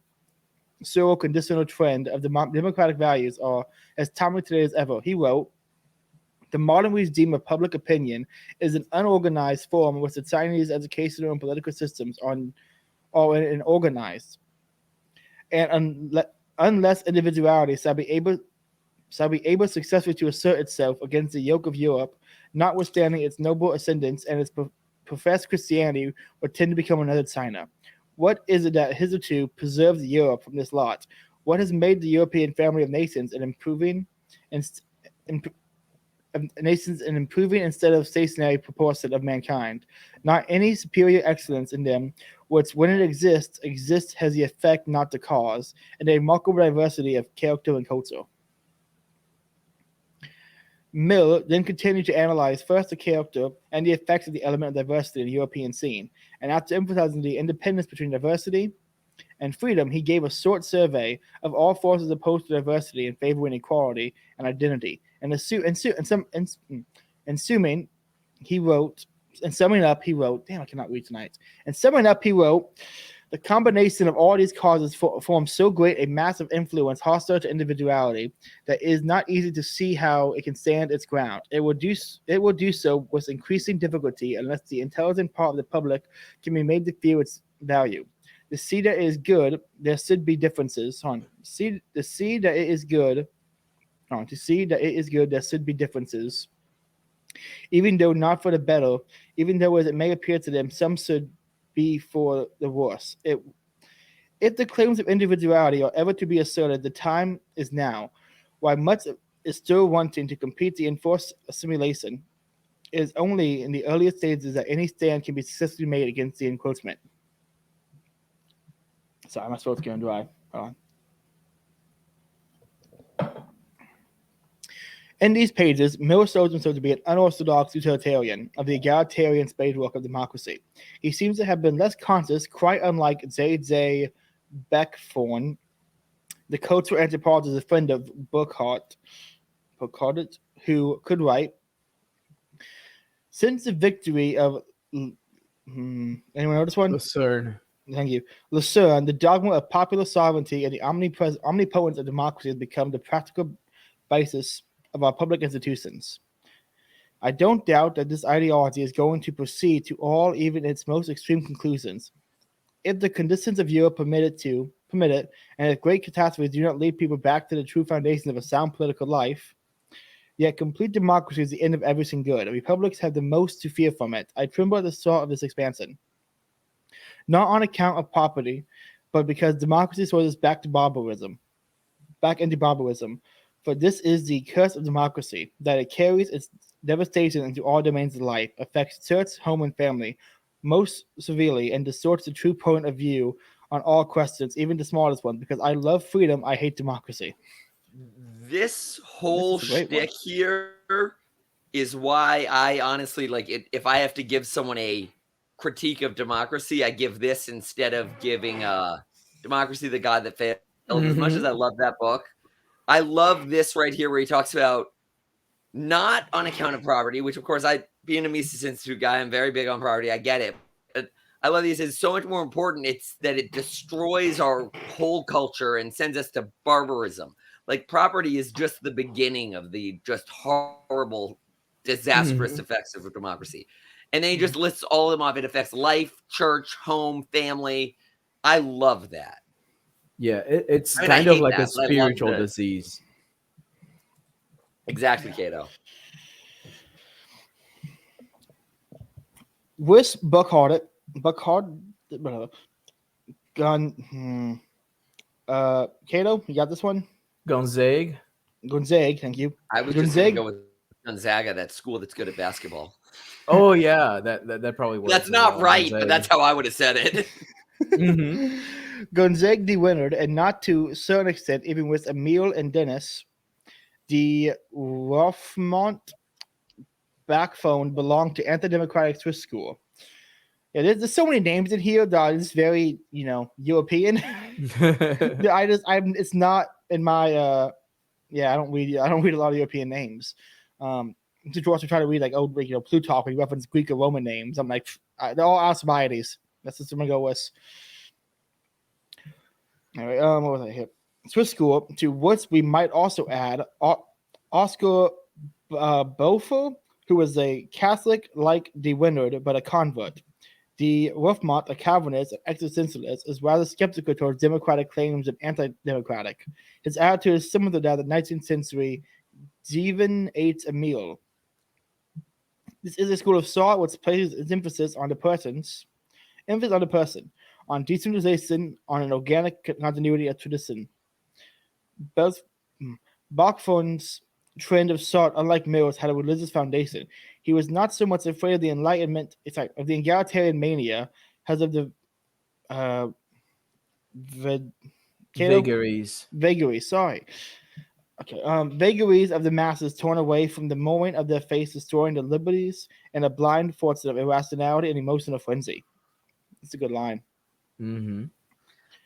serial conditional trend of the democratic values are as timely today as ever. He wrote, the modern regime of public opinion is an unorganized form in which the Chinese educational and political systems are organized. And unless individuality shall be able successfully to assert itself against the yoke of Europe, notwithstanding its noble ascendance and its professed Christianity, would tend to become another China. What is it that hitherto preserves Europe from this lot? What has made the European family of nations an improving instead of stationary proportion of mankind? Not any superior excellence in them, which when it exists has the effect, not the cause, and a remarkable diversity of character and culture. Mill then continued to analyze first the character and the effects of the element of diversity in the European scene, and after emphasizing the independence between diversity and freedom, he gave a short survey of all forces opposed to diversity in favoring equality and identity. And summing up, he wrote, damn, I cannot read tonight. And summing up, he wrote, the combination of all these causes forms so great a massive influence hostile to individuality that it is not easy to see how it can stand its ground. It will do so with increasing difficulty unless the intelligent part of the public can be made to feel its value. To see that it is good, there should be differences. To see that it is good, there should be differences. Even though not for the better, even though as it may appear to them, some should be for the worse. If the claims of individuality are ever to be asserted, the time is now. While much is still wanting to complete the enforced assimilation, it is only in the earliest stages that any stand can be successfully made against the encroachment. Sorry, my throat's going dry. Hold on. In these pages, Mill shows himself to be an unorthodox utilitarian of the egalitarian spadework of democracy. He seems to have been less conscious, quite unlike J.J. Beckthorn, the cultural anthropologist, a friend of Burckhardt, who could write, since the victory of anyone know this one? Lucerne. Thank you. Lucerne, the dogma of popular sovereignty and the omnipotence of democracy has become the practical basis of our public institutions. I don't doubt that this ideology is going to proceed to all, even its most extreme conclusions. If the conditions of Europe permit it, and if great catastrophes do not lead people back to the true foundation of a sound political life, Yet complete democracy is the end of everything good. Republics have the most to fear from it. I tremble at the thought of this expansion. Not on account of property, but because democracy throws us back into barbarism. For this is the curse of democracy, that it carries its devastation into all domains of life, affects church, home, and family most severely, and distorts the true point of view on all questions, even the smallest ones. Because I love freedom, I hate democracy. This whole This is a great one. shtick here is why I honestly like it. If I have to give someone a critique of democracy, I give this instead of giving Democracy the God That Failed. As much as I love that book, I love this right here where he talks about not on account of property, which of course being a Mises Institute guy, I'm very big on property. I get it. But I love these. It's so much more important. It's that it destroys our whole culture and sends us to barbarism. Like property is just the beginning of the just horrible, disastrous effects of democracy. And then he just lists all of them off. It affects life, church, home, family. I love that. Yeah, it's I kind of hate like that, a but I love spiritual that. disease. Exactly, Cato. Wish Buckhard, Gun. Cato, you got this one? Gonzague. Gonzague, thank you. I was just going to Gonzague. go with Gonzaga, that school that's good at basketball. Oh yeah, that probably works. That's as not well, right, but Gonzague. that's how I would have said it. Gonzague de Winard, and not to a certain extent, even with Emile and Dennis, the Rothmont backbone belonged to anti-democratic Swiss school. Yeah, there's so many names in here that is very, European. It's not in my I don't read a lot of European names. To also try to read like old, Plutarch, when you reference Greek or Roman names. I'm like, they're all Alcibiades. That's what I'm gonna go with. All right, what was I here? Swiss school, to which we might also add Oscar Beaufort, who was a Catholic like de Winard, but a convert. De Rothmont, a Calvinist and existentialist, is rather skeptical towards democratic claims and anti-democratic. His attitude is similar to that of the 19th century Jean H. Emile. This is a school of thought which places its emphasis on the person, on decentralization, on an organic continuity of tradition. Bachman's trend of thought, unlike Mill's, had a religious foundation. He was not so much afraid of the Enlightenment, of the egalitarian mania, as of the Vagaries. Sorry. Okay. Vagaries of the masses torn away from the moment of their face, destroying the liberties and a blind force of irrationality and emotional frenzy. It's a good line.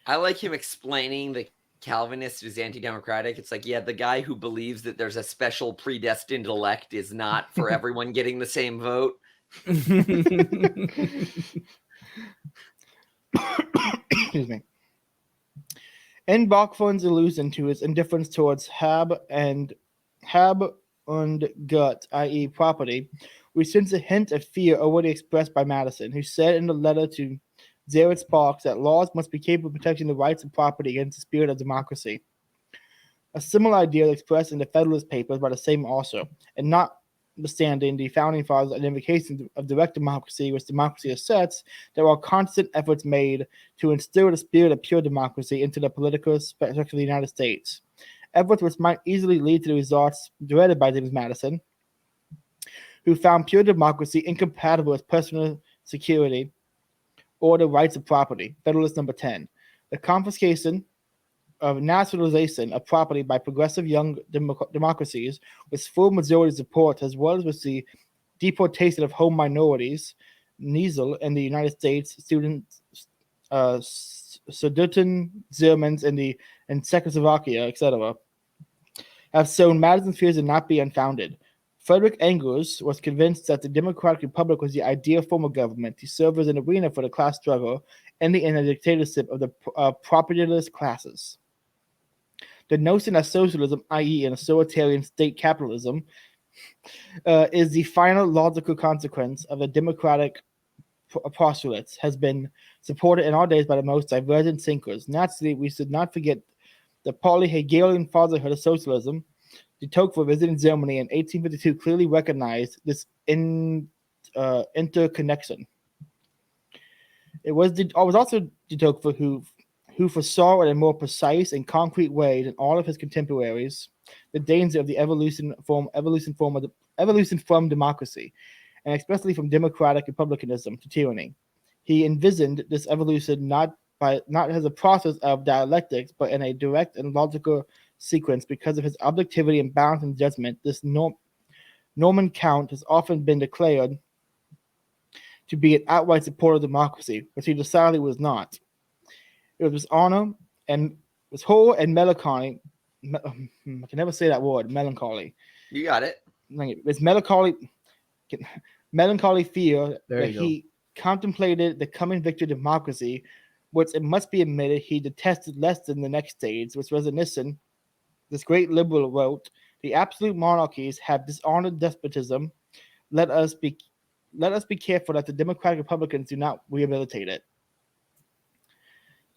I like him explaining the Calvinist is anti-democratic. It's like, yeah, the guy who believes that there's a special predestined elect is not for everyone getting the same vote. Excuse me. In Bachmann's allusion to his indifference towards Hab and Gut, i.e., property, we sense a hint of fear already expressed by Madison, who said in the letter to Zered Sparks that laws must be capable of protecting the rights of property against the spirit of democracy. A similar idea expressed in the Federalist Papers by the same author, and notwithstanding the Founding Fathers' identification of direct democracy, which democracy asserts, there are constant efforts made to instill the spirit of pure democracy into the political spectrum of the United States. Efforts which might easily lead to the results dreaded by James Madison, who found pure democracy incompatible with personal security or the rights of property. Federalist number 10. The confiscation of nationalization of property by progressive young democracies with full majority support, as well as with the deportation of home minorities, Niesel in the United States, students, Sudeten Germans in Czechoslovakia, etc., have shown Madison's fears to not be unfounded. Frederick Engels was convinced that the Democratic Republic was the ideal form of government to serve as an arena for the class struggle and the dictatorship of the propertyless classes. The notion that socialism, i.e., an authoritarian state capitalism, is the final logical consequence of the democratic postulates has been supported in our days by the most divergent thinkers. Naturally, we should not forget the poly-Hegelian fatherhood of socialism, de Tocqueville visiting Germany in 1852 clearly recognized this interconnection. It was also de Tocqueville who foresaw in a more precise and concrete way than all of his contemporaries the danger of the evolution from democracy, and especially from democratic republicanism to tyranny. He envisioned this evolution not as a process of dialectics, but in a direct and logical sequence because of his objectivity and balance in judgment. This Norman Count has often been declared to be an outright supporter of democracy, which he decidedly was not. It was his honor and his whole and melancholy. I can never say that word, melancholy. You got it. It's melancholy fear that he contemplated the coming victory of democracy, which it must be admitted he detested less than the next stage, which was Nixon. This great liberal wrote, "The absolute monarchies have dishonored despotism. Let us be careful that the democratic republicans do not rehabilitate it."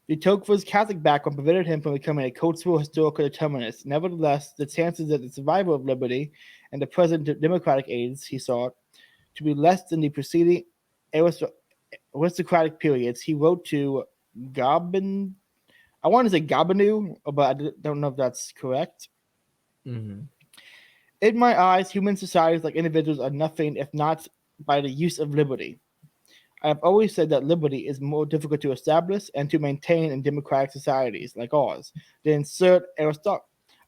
De Tocqueville's Catholic background prevented him from becoming a cultural historical determinist. Nevertheless, the chances that the survival of liberty and the present democratic age he saw to be less than the preceding aristocratic periods. He wrote to Gabin. I want to say Gabinu, but I don't know if that's correct. Mm-hmm. In my eyes, human societies like individuals are nothing if not by the use of liberty. I have always said that liberty is more difficult to establish and to maintain in democratic societies like ours than in certain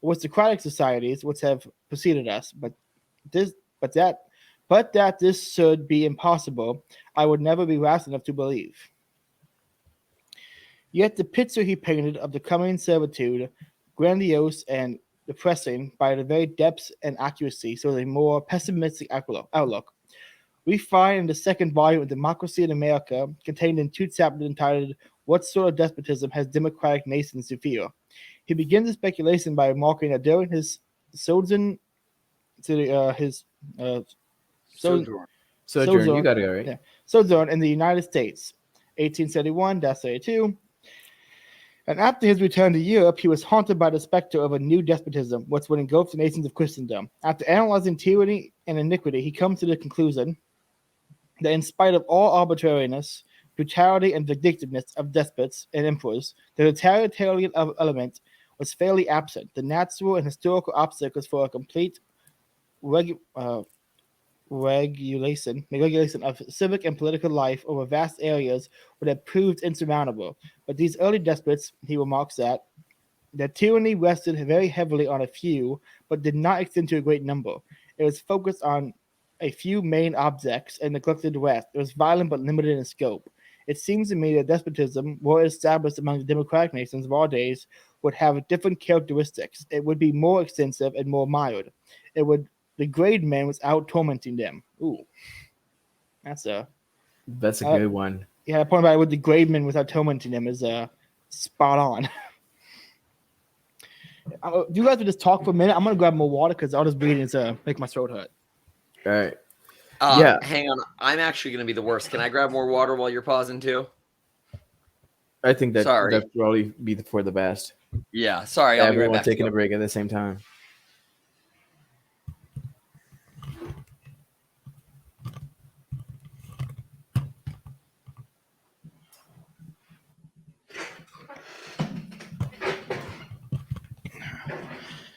aristocratic societies which have preceded us. But that this should be impossible, I would never be rash enough to believe. Yet the picture he painted of the coming servitude, grandiose and depressing by the very depths and accuracy, so a more pessimistic outlook. We find in the second volume of Democracy in America, contained in 2 chapters entitled "What Sort of Despotism Has Democratic Nations to Fear?" He begins the speculation by remarking that during his sojourn Sojourn, you got it right. Yeah, sojourn in the United States, 1871-32, and after his return to Europe, he was haunted by the specter of a new despotism, which would engulf the nations of Christendom. After analyzing tyranny and iniquity, he comes to the conclusion that in spite of all arbitrariness, brutality, and vindictiveness of despots and emperors, the totalitarian element was fairly absent. The natural and historical obstacles for a complete regulation of civic and political life over vast areas would have proved insurmountable. But these early despots, he remarks that tyranny rested very heavily on a few, but did not extend to a great number. It was focused on a few main objects and neglected the rest. It was violent but limited in scope. It seems to me that despotism, were established among the democratic nations of our days, would have different characteristics. It would be more extensive and more mild. It would degrade men without tormenting them. Ooh, that's a good one. Yeah, the point about it would degrade men without tormenting them is spot on. Do you guys would just talk for a minute? I'm gonna grab more water because all this breathing is make my throat hurt. All right. Yeah. Hang on. I'm actually gonna be the worst. Can I grab more water while you're pausing too? I think that probably be for the best. Yeah. Sorry. I'll be right back. Taking a break at the same time.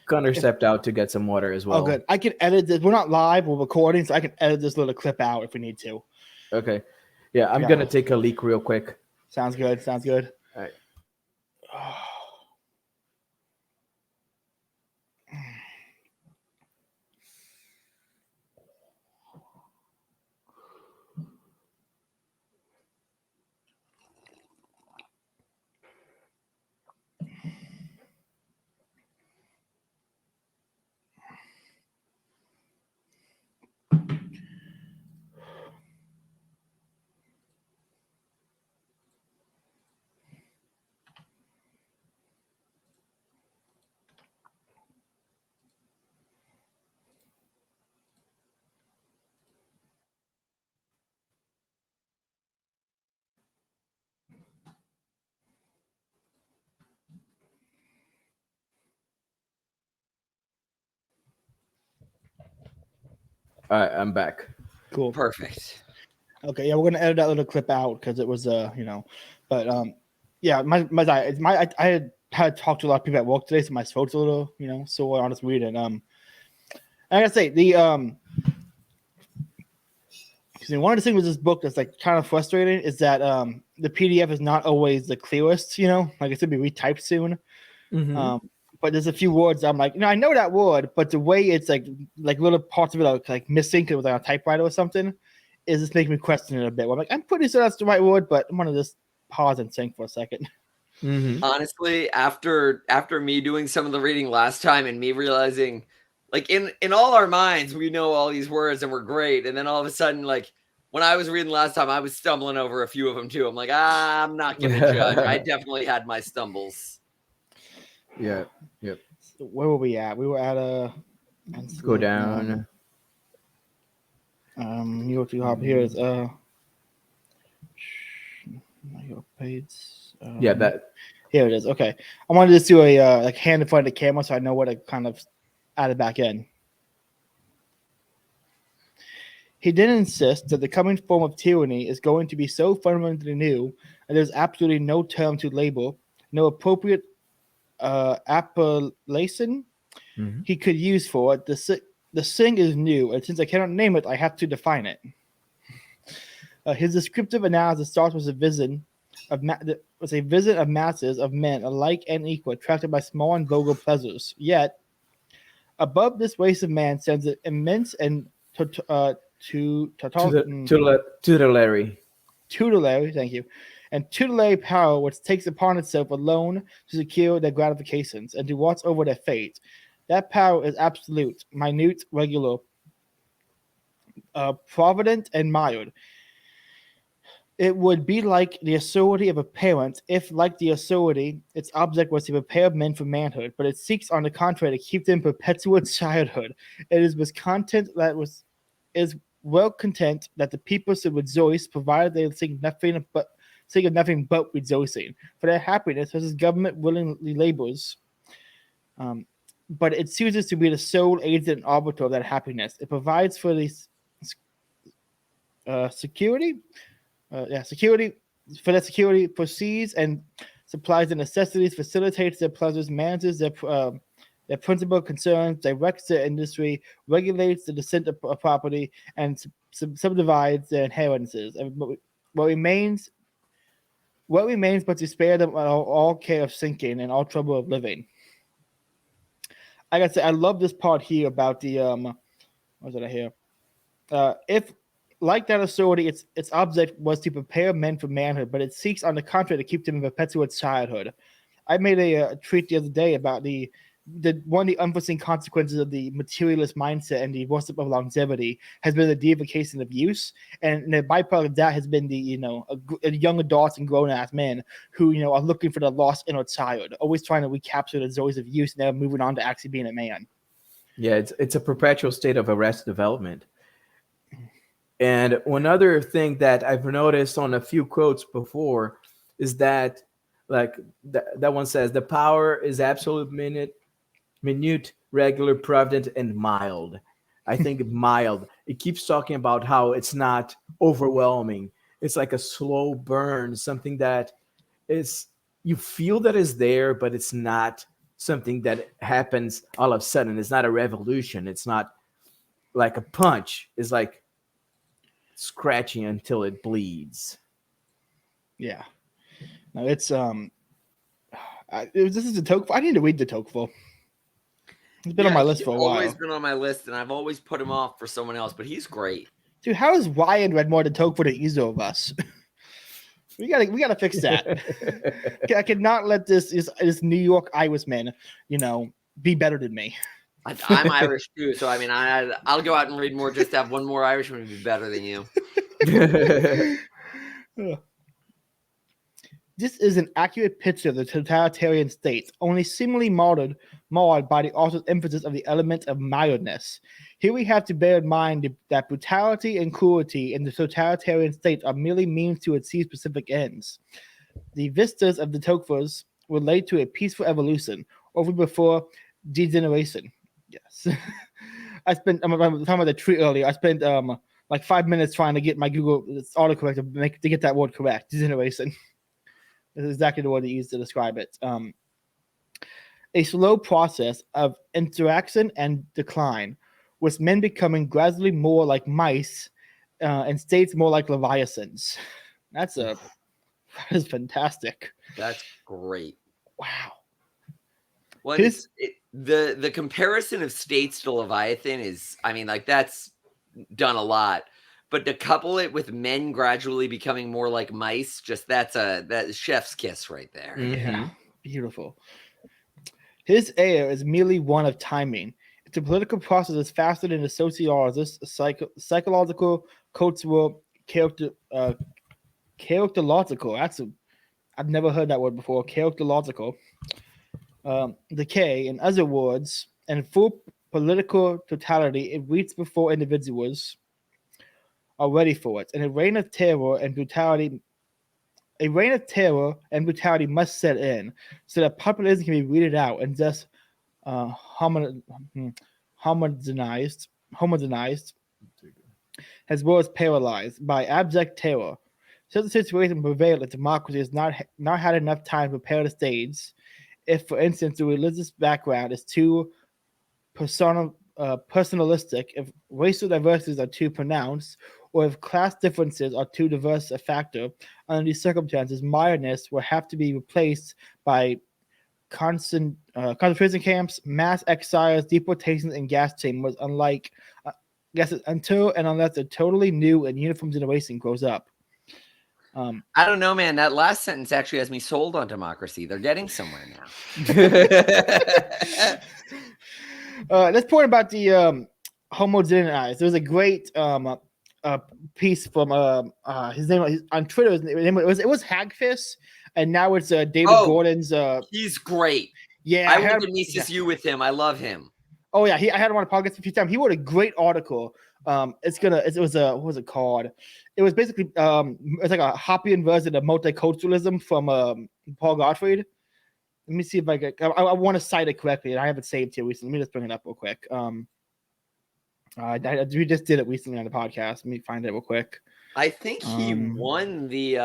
Connor stepped out to get some water as well. Oh, good. I can edit this. We're not live. We're recording, so I can edit this little clip out if we need to. Okay. Yeah, I'm going to take a leak real quick. Sounds good. All right. All right, I'm back. Cool. Perfect. Okay, yeah, we're gonna edit that little clip out because it was but yeah, I had talked to a lot of people at work today, so my throat's a little sore. I'll just read it. I gotta say one of the things with this book that's like kind of frustrating is that the PDF is not always the clearest. Like it's gonna be retyped soon. Mm-hmm. But there's a few words I'm like, I know that word, but the way it's like little parts of it are like missing because it was like a typewriter or something, is just making me question it a bit. I'm like, I'm pretty sure that's the right word, but I'm gonna just pause and think for a second. Mm-hmm. Honestly, after me doing some of the reading last time and me realizing, like in all our minds, we know all these words and we're great, and then all of a sudden, like when I was reading last time, I was stumbling over a few of them too. I'm like, I'm not gonna judge. I definitely had my stumbles. Yeah. Yep. So where were we at? We were at Let's go down. New York Hop here is your page. Yeah, that. Here it is. Okay, I wanted to just do a like hand in front of the camera so I know where to kind of add it back in. He did insist that the coming form of tyranny is going to be so fundamentally new, and there's absolutely no term to label, no appropriate appellation he could use for it. The thing is new, and since I cannot name it, I have to define it. His descriptive analysis starts with a vision of masses of men alike and equal, attracted by small and vulgar pleasures. Yet, above this race of man stands an immense and tutelary, thank you, and tutelary power which takes upon itself alone to secure their gratifications and to watch over their fate. That power is absolute, minute, regular, provident, and mild. It would be like the authority of a parent if, like the authority, its object was to prepare men for manhood, but it seeks, on the contrary, to keep them in perpetual childhood. It is with content that is well content that the people should rejoice, provided they think of nothing but rejoicing. For their happiness, as his government willingly labors, but it chooses to be the sole agent and arbiter of that happiness. It provides for the security. For that security, proceeds and supplies the necessities, facilitates their pleasures, manages their principal concerns, directs their industry, regulates the descent of property, and subdivides their inheritances. And what remains but to spare them all care of sinking and all trouble of living. Like I said, I love this part here about the what was it here? If like that authority, its object was to prepare men for manhood, but it seeks, on the contrary, to keep them in perpetual childhood. I made a tweet the other day about the one of the unforeseen consequences of the materialist mindset and the worship of longevity has been the deification of use, and the byproduct of that has been the young adults and grown ass men who are looking for the lost inner child, always trying to recapture the joys of use, never moving on to actually being a man. Yeah, it's a perpetual state of arrested development. And one other thing that I've noticed on a few quotes before is that, like that one says, the power is absolute, minute, regular, provident, and mild. I think mild. It keeps talking about how it's not overwhelming. It's like a slow burn, something that is, you feel that is there, but it's not something that happens all of a sudden. It's not a revolution. It's not like a punch. It's like scratching until it bleeds. Yeah. No, it's this is the Tocqueville. I need to read the Tocqueville. He's been on my list for a while. He's always been on my list, and I've always put him off for someone else, but he's great. Dude, how has Ryan read more than Tocqueville than either of us? we gotta fix that. I cannot let this New York Irishman, be better than me. I'm Irish too, so I mean, I'll go out and read more just to have one more Irishman to be better than you. This is an accurate picture of the totalitarian state, only seemingly marred by the author's emphasis of the element of mildness. Here we have to bear in mind that brutality and cruelty in the totalitarian state are merely means to achieve specific ends. The vistas of the Tocquevilles relate to a peaceful evolution, over before degeneration. Yes. I'm talking about the tree earlier. I spent like 5 minutes trying to get my Google autocorrect to get that word correct. Degeneration. This is exactly the word he used to describe it. A slow process of interaction and decline, with men becoming gradually more like mice and states more like leviathans. That is fantastic. That's great. Wow. Well, the comparison of states to Leviathan is, I mean, like that's done a lot, but to couple it with men gradually becoming more like mice, just that's chef's kiss right there. Yeah, beautiful. His air is merely one of timing. If the political process is faster than the sociologist, psychological, cultural, characterological. I've never heard that word before. Characterological. Decay, in other words, and full political totality, it reaches before individuals are ready for it, and a reign of terror and brutality must set in, so that populism can be weeded out and thus homogenized, as well as paralyzed by abject terror. Such a situation prevailed if democracy has not had enough time to prepare the stage. If, for instance, the religious background is too personalistic, if racial diversities are too pronounced, or if class differences are too diverse a factor, under these circumstances, modernist will have to be replaced by concentration camps, mass exiles, deportations, and gas chambers, until and unless a totally new and uniform generation grows up. I don't know, man. That last sentence actually has me sold on democracy. They're getting somewhere now. Let's point about the homogenized. There was a great piece from his name on Twitter. It was Hagfish, and now it's David Gordon's. He's great. Yeah, I went to Mises U with him. I love him. Oh yeah, I had him on a podcast a few times. He wrote a great article. What was it called? It was basically it's like a Hoppian version of multiculturalism from Paul Gottfried. Let me see if I want to cite it correctly, and I have it saved here recently. Let me just bring it up real quick. We just did it recently on the podcast. Let me find it real quick. I think he won the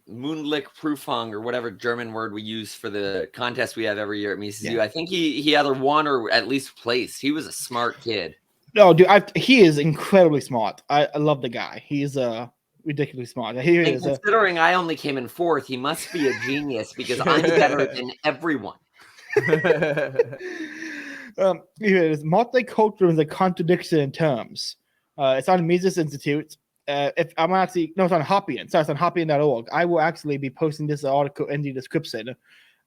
Mundlich Prüfung or whatever German word we use for the contest we have every year at Mises U. I think he either won or at least placed. He was a smart kid. No, dude, he is incredibly smart. I love the guy. He's ridiculously smart. Considering I only came in fourth, he must be a genius because I'm better than everyone. Multiculturalism is a contradiction in terms. It's on Mises Institute. It's on Hoppian. Sorry, it's on Hoppian.org. I will actually be posting this article in the description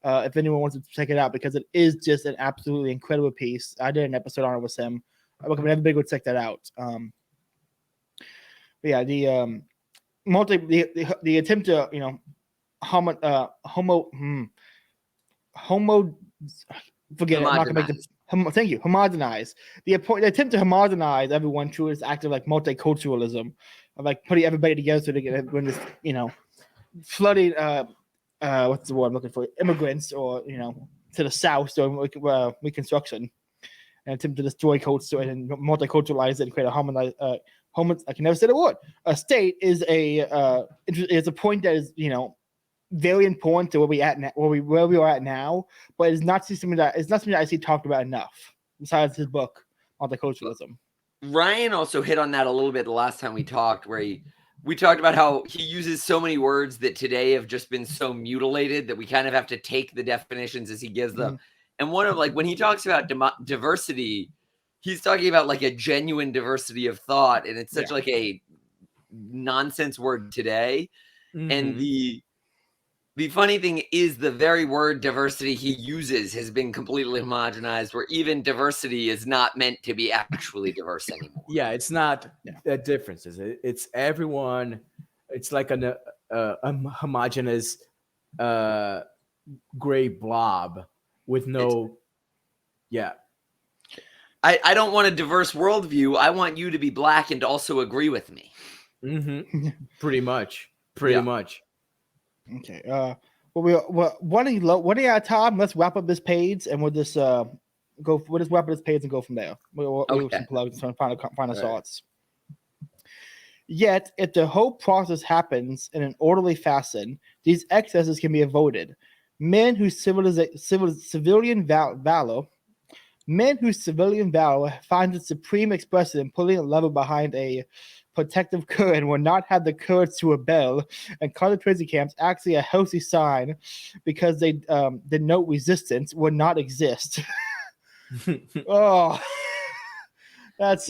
if anyone wants to check it out, because it is just an absolutely incredible piece. I did an episode on it with him. I recommend everybody go check that out. The attempt to homogenize. The attempt to homogenize everyone through this act of like multiculturalism, of like putting everybody together so they get when this flooding what's the word I'm looking for, immigrants or to the south during Reconstruction, and attempt to destroy culture and multiculturalize it and create a I can never say the word. A state is a point that is very important to where we are at now, but it's not something that I see talked about enough. Besides his book, Multiculturalism. Ryan also hit on that a little bit the last time we talked, where we talked about how he uses so many words that today have just been so mutilated that we kind of have to take the definitions as he gives them. And one of when he talks about diversity, he's talking about like a genuine diversity of thought, and it's such like a nonsense word today. And the funny thing is the very word diversity he uses has been completely homogenized, where even diversity is not meant to be actually diverse anymore. Yeah, it's not differences. It's everyone. It's like a homogenous gray blob with no. I don't want a diverse worldview. I want you to be black and to also agree with me. Pretty much. Okay. What are you at, Tom? Let's wrap up this page, and we'll just go with his weapons page and go from there. We'll Okay. some plugs and final Right. thoughts. Yet, if the whole process happens in an orderly fashion, these excesses can be avoided. Men whose civilian valor finds its supreme expression in pulling a lever behind a protective curtain will not have the courage to rebel, and concentration camps actually a healthy sign because they denote resistance would not exist. Oh, that's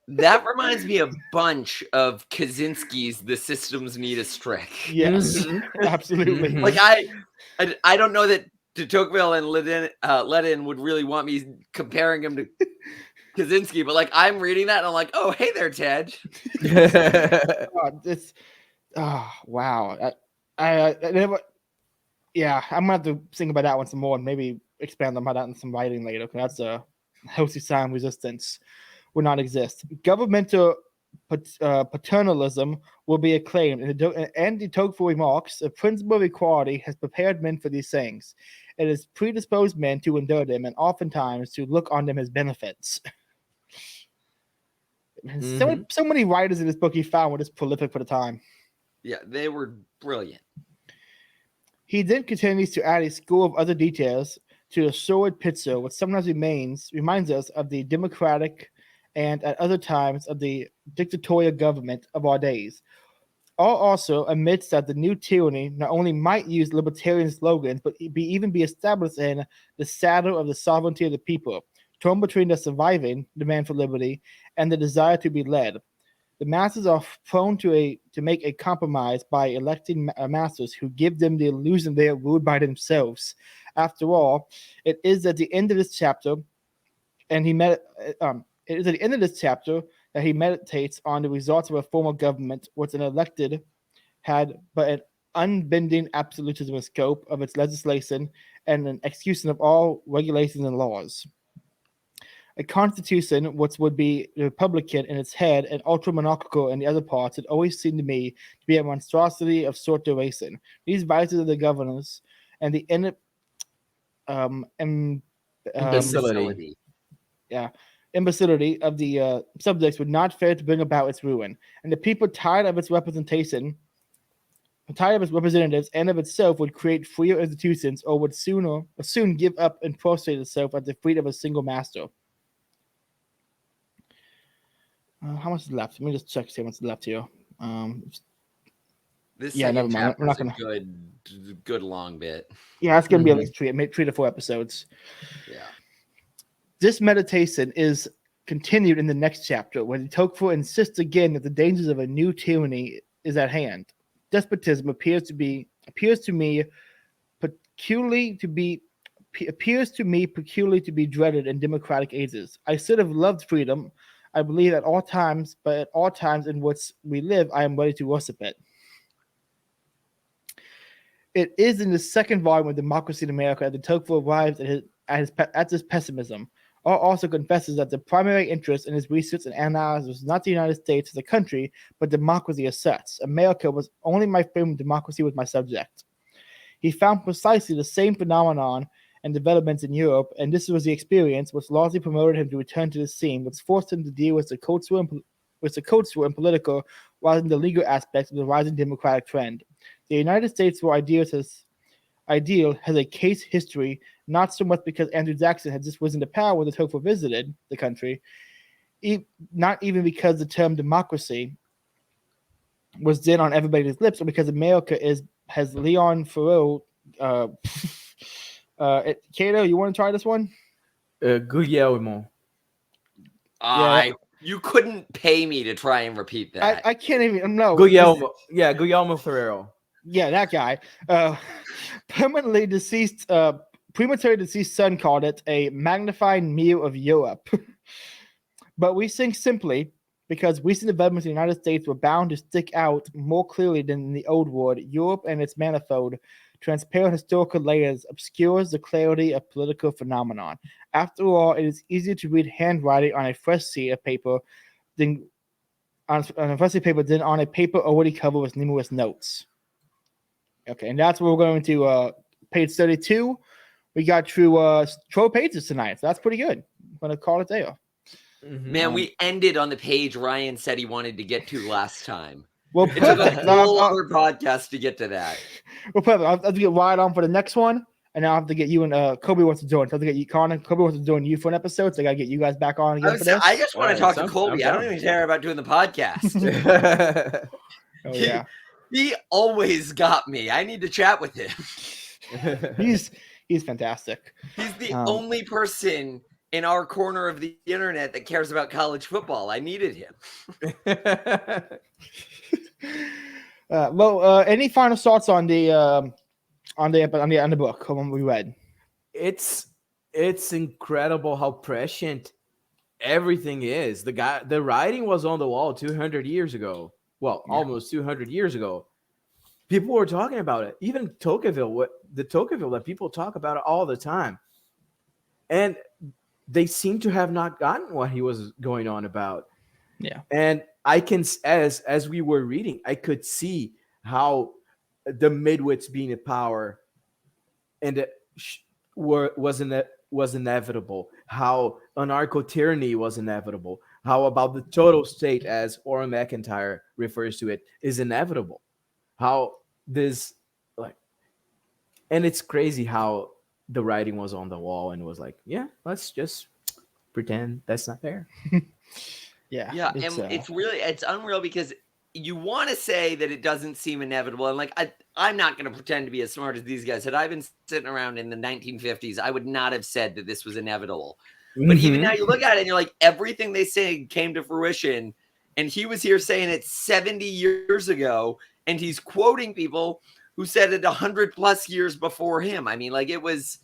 That reminds me a bunch of Kaczynski's "The Systems Need a Strike." yes, absolutely. Mhm. Like I don't know that de Tocqueville and Leddihn would really want me comparing him to Kaczynski, but like I'm reading that and I'm like, oh hey there, Ted. Wow. I never. Yeah, I'm gonna have to think about that one some more and maybe expand on that in some writing later, because that's a healthy sign resistance will not exist. Governmental paternalism will be acclaimed, and de Tocqueville remarks, the principle of equality has prepared men for these things. It has predisposed men to endure them, and oftentimes to look on them as benefits. So many writers in this book he found were just prolific for the time. Yeah, they were brilliant. He then continues to add a score of other details to the sordid picture, which sometimes reminds us of the democratic and at other times of the dictatorial government of our days. All also admits that the new tyranny not only might use libertarian slogans, but even be established in the saddle of the sovereignty of the people, torn between the surviving demand for liberty and the desire to be led. The masses are prone to make a compromise by electing masters who give them the illusion they are ruled by themselves. After all, it is at the end of this chapter, that he meditates on the results of a former government, which an elected had but an unbending absolutism in scope of its legislation and an execution of all regulations and laws. A constitution which would be republican in its head and ultra-monarchical in the other parts, it always seemed to me to be a monstrosity of short duration. These vices of the governors and the Imbecility. imbecility of the subjects would not fail to bring about its ruin. And the people, tired of its representation, tired of its representatives and of itself, would create freer institutions, or would soon give up and prostrate itself at the feet of a single master. How much is left? Let me just check to see how much is left here. This Yeah, never second mind. We're chapter not is a good long bit. Yeah, it's going to be at least 3 to 4 episodes. Yeah. This meditation is continued in the next chapter, where de Tocqueville insists again that the dangers of a new tyranny is at hand. Despotism appears to me peculiarly to be dreaded in democratic ages. I should have loved freedom, I believe, at all times, but at all times in which we live, I am ready to worship it. It is in the second volume of Democracy in America that de Tocqueville arrives at this pessimism. Or also confesses that the primary interest in his research and analysis was not the United States as a country, but democracy as such. America was only my frame of democracy was my subject. He found precisely the same phenomenon and developments in Europe, and this was the experience which largely promoted him to return to the scene, which forced him to deal with the cultural and political rather than the legal aspects of the rising democratic trend. The United States for ideal has a case history, not so much because Andrew Jackson had just risen to power when de Tocqueville visited the country, not even because the term democracy was then on everybody's lips, or because America has Leon Farrell. Cato, you want to try this one? Guillermo. You couldn't pay me to try and repeat that. I can't even. No. Guillermo. Yeah, Guillermo Ferrero. Yeah, that guy. Prematurely deceased son called it a magnifying mirror of Europe. But we think simply because recent developments in the United States were bound to stick out more clearly than in the old world. Europe and its manifold, transparent historical layers obscures the clarity of political phenomenon. After all, it is easier to read handwriting on a fresh sheet of paper than on a paper already covered with numerous notes. Okay, and that's where we're going to page 32. we got through 12 pages tonight. So that's pretty good. I'm gonna call it there. Man, we ended on the page Ryan said he wanted to get to last time. Well, It took a perfect. whole other podcast to get to that. Well, perfect. I'll have to get Wyatt on for the next one, and I'll have to get you and Kobe wants to join. So I'll have to get you, Connor. Kobe wants to join you for an episode, so I gotta get you guys back on again for this. I just want to talk to I'm Colby. I don't down. even care about doing the podcast. Oh yeah, He always got me. I need to chat with him. he's fantastic. He's the only person in our corner of the internet that cares about college football. I needed him. Any final thoughts on the book when we read? It's incredible how prescient everything is. The writing was on the wall 200 years ago. Well, almost 200 years ago. People were talking about it. Even Tocqueville, the Tocqueville that people talk about it all the time. And they seem to have not gotten what he was going on about. Yeah. And I can, as we were reading, I could see how the midwits being in power and it was inevitable, how anarcho-tyranny was inevitable, how about the total state, as Orrin McIntyre refers to it, is inevitable. How this, and it's crazy how the writing was on the wall and was like, yeah, let's just pretend that's not there. Yeah, it's unreal because you want to say that it doesn't seem inevitable, and I'm not going to pretend to be as smart as these guys. Had I been sitting around in the 1950s, I would not have said that this was inevitable. But even now, you look at it and you're like, everything they say came to fruition, and he was here saying it 70 years ago, and he's quoting people who said it 100+ years before him. I mean, it was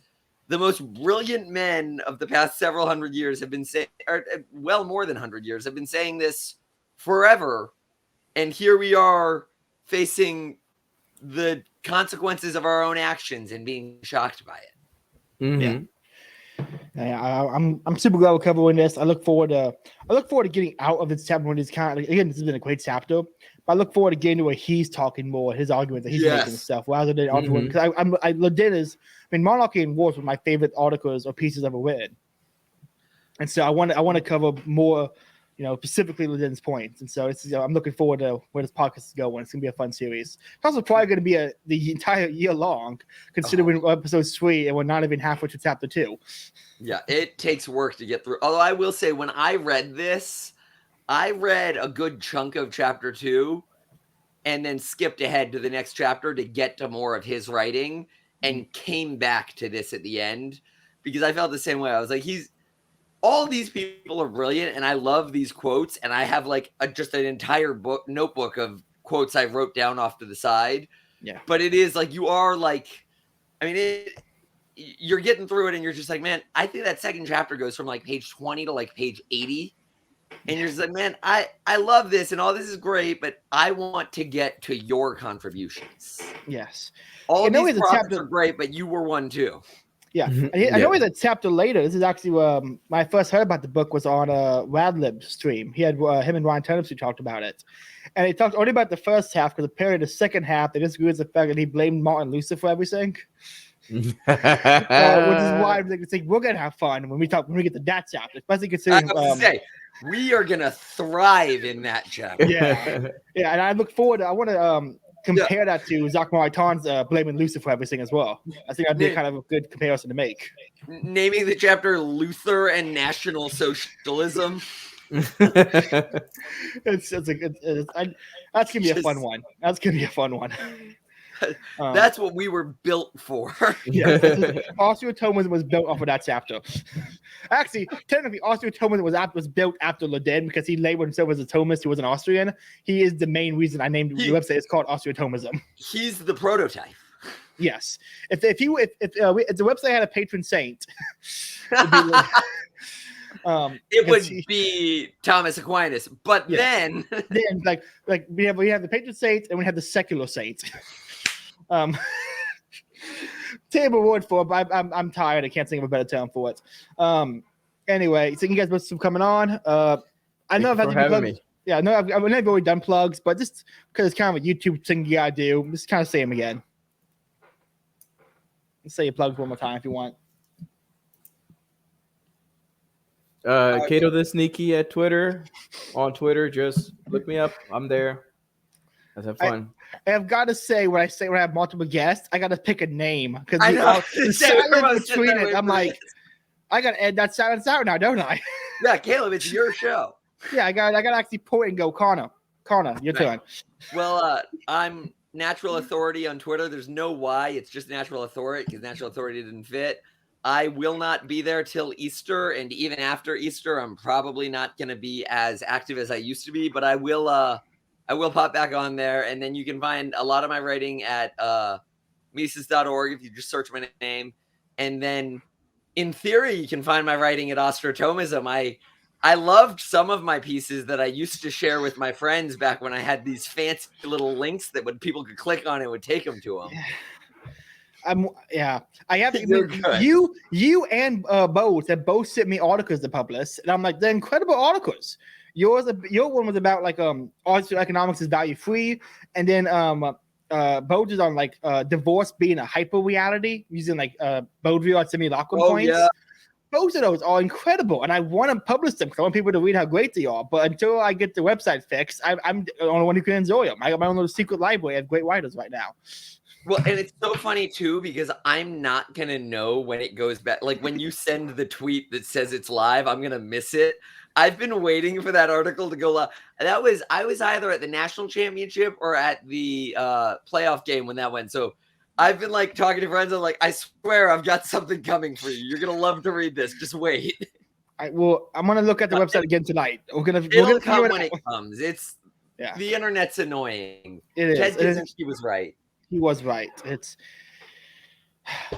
the most brilliant men of the past several hundred years have been saying, or well more than 100 years, have been saying this forever. And here we are facing the consequences of our own actions and being shocked by it. Mm-hmm. Yeah, I'm super glad we're covering this. I look forward to getting out of this chapter when it's kind of, again, this has been a great chapter. But I look forward to getting to where he's talking more, his arguments that he's making and stuff, rather than because Leddihn is. I mean, Monarchy and Wars were my favorite articles or pieces ever written, and so I want to cover more, specifically Leddihn's points. And so I'm looking forward to where this podcast is going. It's gonna be a fun series. It's also probably going to be the entire year long, considering episode 3 and we're not even halfway to chapter 2. Yeah, it takes work to get through. Although I will say, when I read this, I read a good chunk of chapter 2 and then skipped ahead to the next chapter to get to more of his writing and came back to this at the end because I felt the same way. I was like, all these people are brilliant and I love these quotes. And I have just an entire notebook of quotes I wrote down off to the side. Yeah. But it is you are you're getting through it and you're just like, man, I think that second chapter goes from page 20 to page 80. And you're just like, man, I love this and all this is great, but I want to get to your contributions. Yes. All these chapters are great, but you were one too. Yeah. I know he's a chapter later. This is actually when I first heard about the book was on a Radlib stream. He had him and Ryan Thomims who talked about it. And he talked only about the first half because apparently the second half, they disagreed with the fact that he blamed Martin Luther for everything. Which is why I'm like, we're gonna have fun when we get to that chapter, especially considering. We are gonna thrive in that chapter. Yeah, and I look forward. I want to compare that to Jacques Mariton's blaming Luther for everything as well. I think that'd be kind of a good comparison to make. Naming the chapter "Luther and National Socialism." That's gonna be a fun one. That's gonna be a fun one. That's what we were built for. Yeah, Austro-Thomims was built off of that chapter. Actually, technically, Austro-Thomims was built after Leddihn because he labeled himself as a Thomist who was an Austrian. He is the main reason I named the website. It's called Austro-Thomism. He's the prototype. Yes. If the website had a patron saint, it would be Thomas Aquinas. But then we have the patron saints and we have the secular saints. Terrible word for it, but I'm tired. I can't think of a better term for it. Anyway, thank you guys both for coming on. I know I've had to plug. Yeah, no, I've never already done plugs, but just because it's kind of a YouTube thing you gotta do, just kind of say them again. Let's say your plugs one more time if you want. Kato the Sneaky at Twitter. On Twitter, just look me up. I'm there. Let's have fun. I've got to say, when I have multiple guests, I got to pick a name because I know. the silence between it. I'm like, I got to add that silence out now, don't I? Yeah, Caleb, it's your show. Yeah, I got to actually point and go, Connor, your turn. Well, I'm Natural Authority on Twitter. There's no Y. It's just Natural Authority because Natural Authority didn't fit. I will not be there till Easter, and even after Easter, I'm probably not going to be as active as I used to be. But I will pop back on there, and then you can find a lot of my writing at Mises.org if you just search my name, and then in theory, you can find my writing at Austro. I loved some of my pieces that I used to share with my friends back when I had these fancy little links that when people could click on it would take them to them. I have you and both have both sent me articles to publish, and I'm like, they're incredible articles. Your one was about like Austro economics is value free, and then Bode is on like divorce being a hyper reality using like Baudrillard or simulacrum points. Yeah. Both of those are incredible, and I want to publish them because I want people to read how great they are. But until I get the website fixed, I'm the only one who can enjoy them. I got my own little secret library of great writers right now. Well, and it's so funny too because I'm not gonna know when it goes back. Like when you send the tweet that says it's live, I'm gonna miss it. I've been waiting for that article to go live. I was either at the national championship or at the playoff game when that went. So I've been like talking to friends. I'm like, I swear I've got something coming for you. You're gonna love to read this. Just wait. I'm gonna look at the website again tonight. We're gonna come when it comes. It's the internet's annoying. It is. Ted he was right. He was right. It's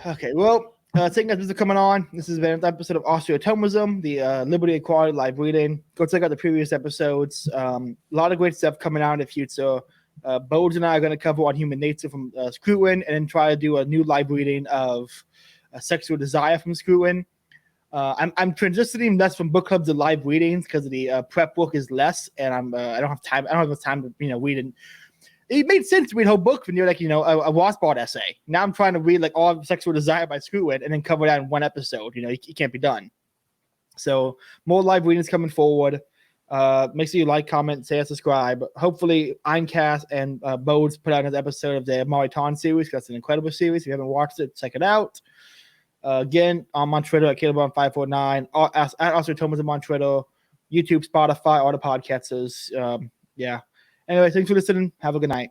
okay. Well, thank you guys for coming on. This has been an episode of Austro Thomism, the Liberty Equality live reading. Go check out the previous episodes. A lot of great stuff coming out in the future. Bodes and I are going to cover on human nature from Kuehnelt, and then try to do a new live reading of sexual desire from Kuehnelt. I'm transitioning less from book clubs to live readings because the prep book is less, and I don't have time. I don't have enough time to read it. It made sense to read a whole book when you're like, a Rothbard essay. Now I'm trying to read like all of Sexual Desire by Kuehnelt and then cover that in one episode. It can't be done. So more live readings coming forward. Make sure you like, comment, say, subscribe. Hopefully, Eincast and Bodes put out another episode of the Mariton series because that's an incredible series. If you haven't watched it, check it out. Again, I'm on Twitter at Caleb549. At Austro Thomism on Twitter, YouTube, Spotify, all the podcasters. Yeah. Anyway, thanks for listening. Have a good night.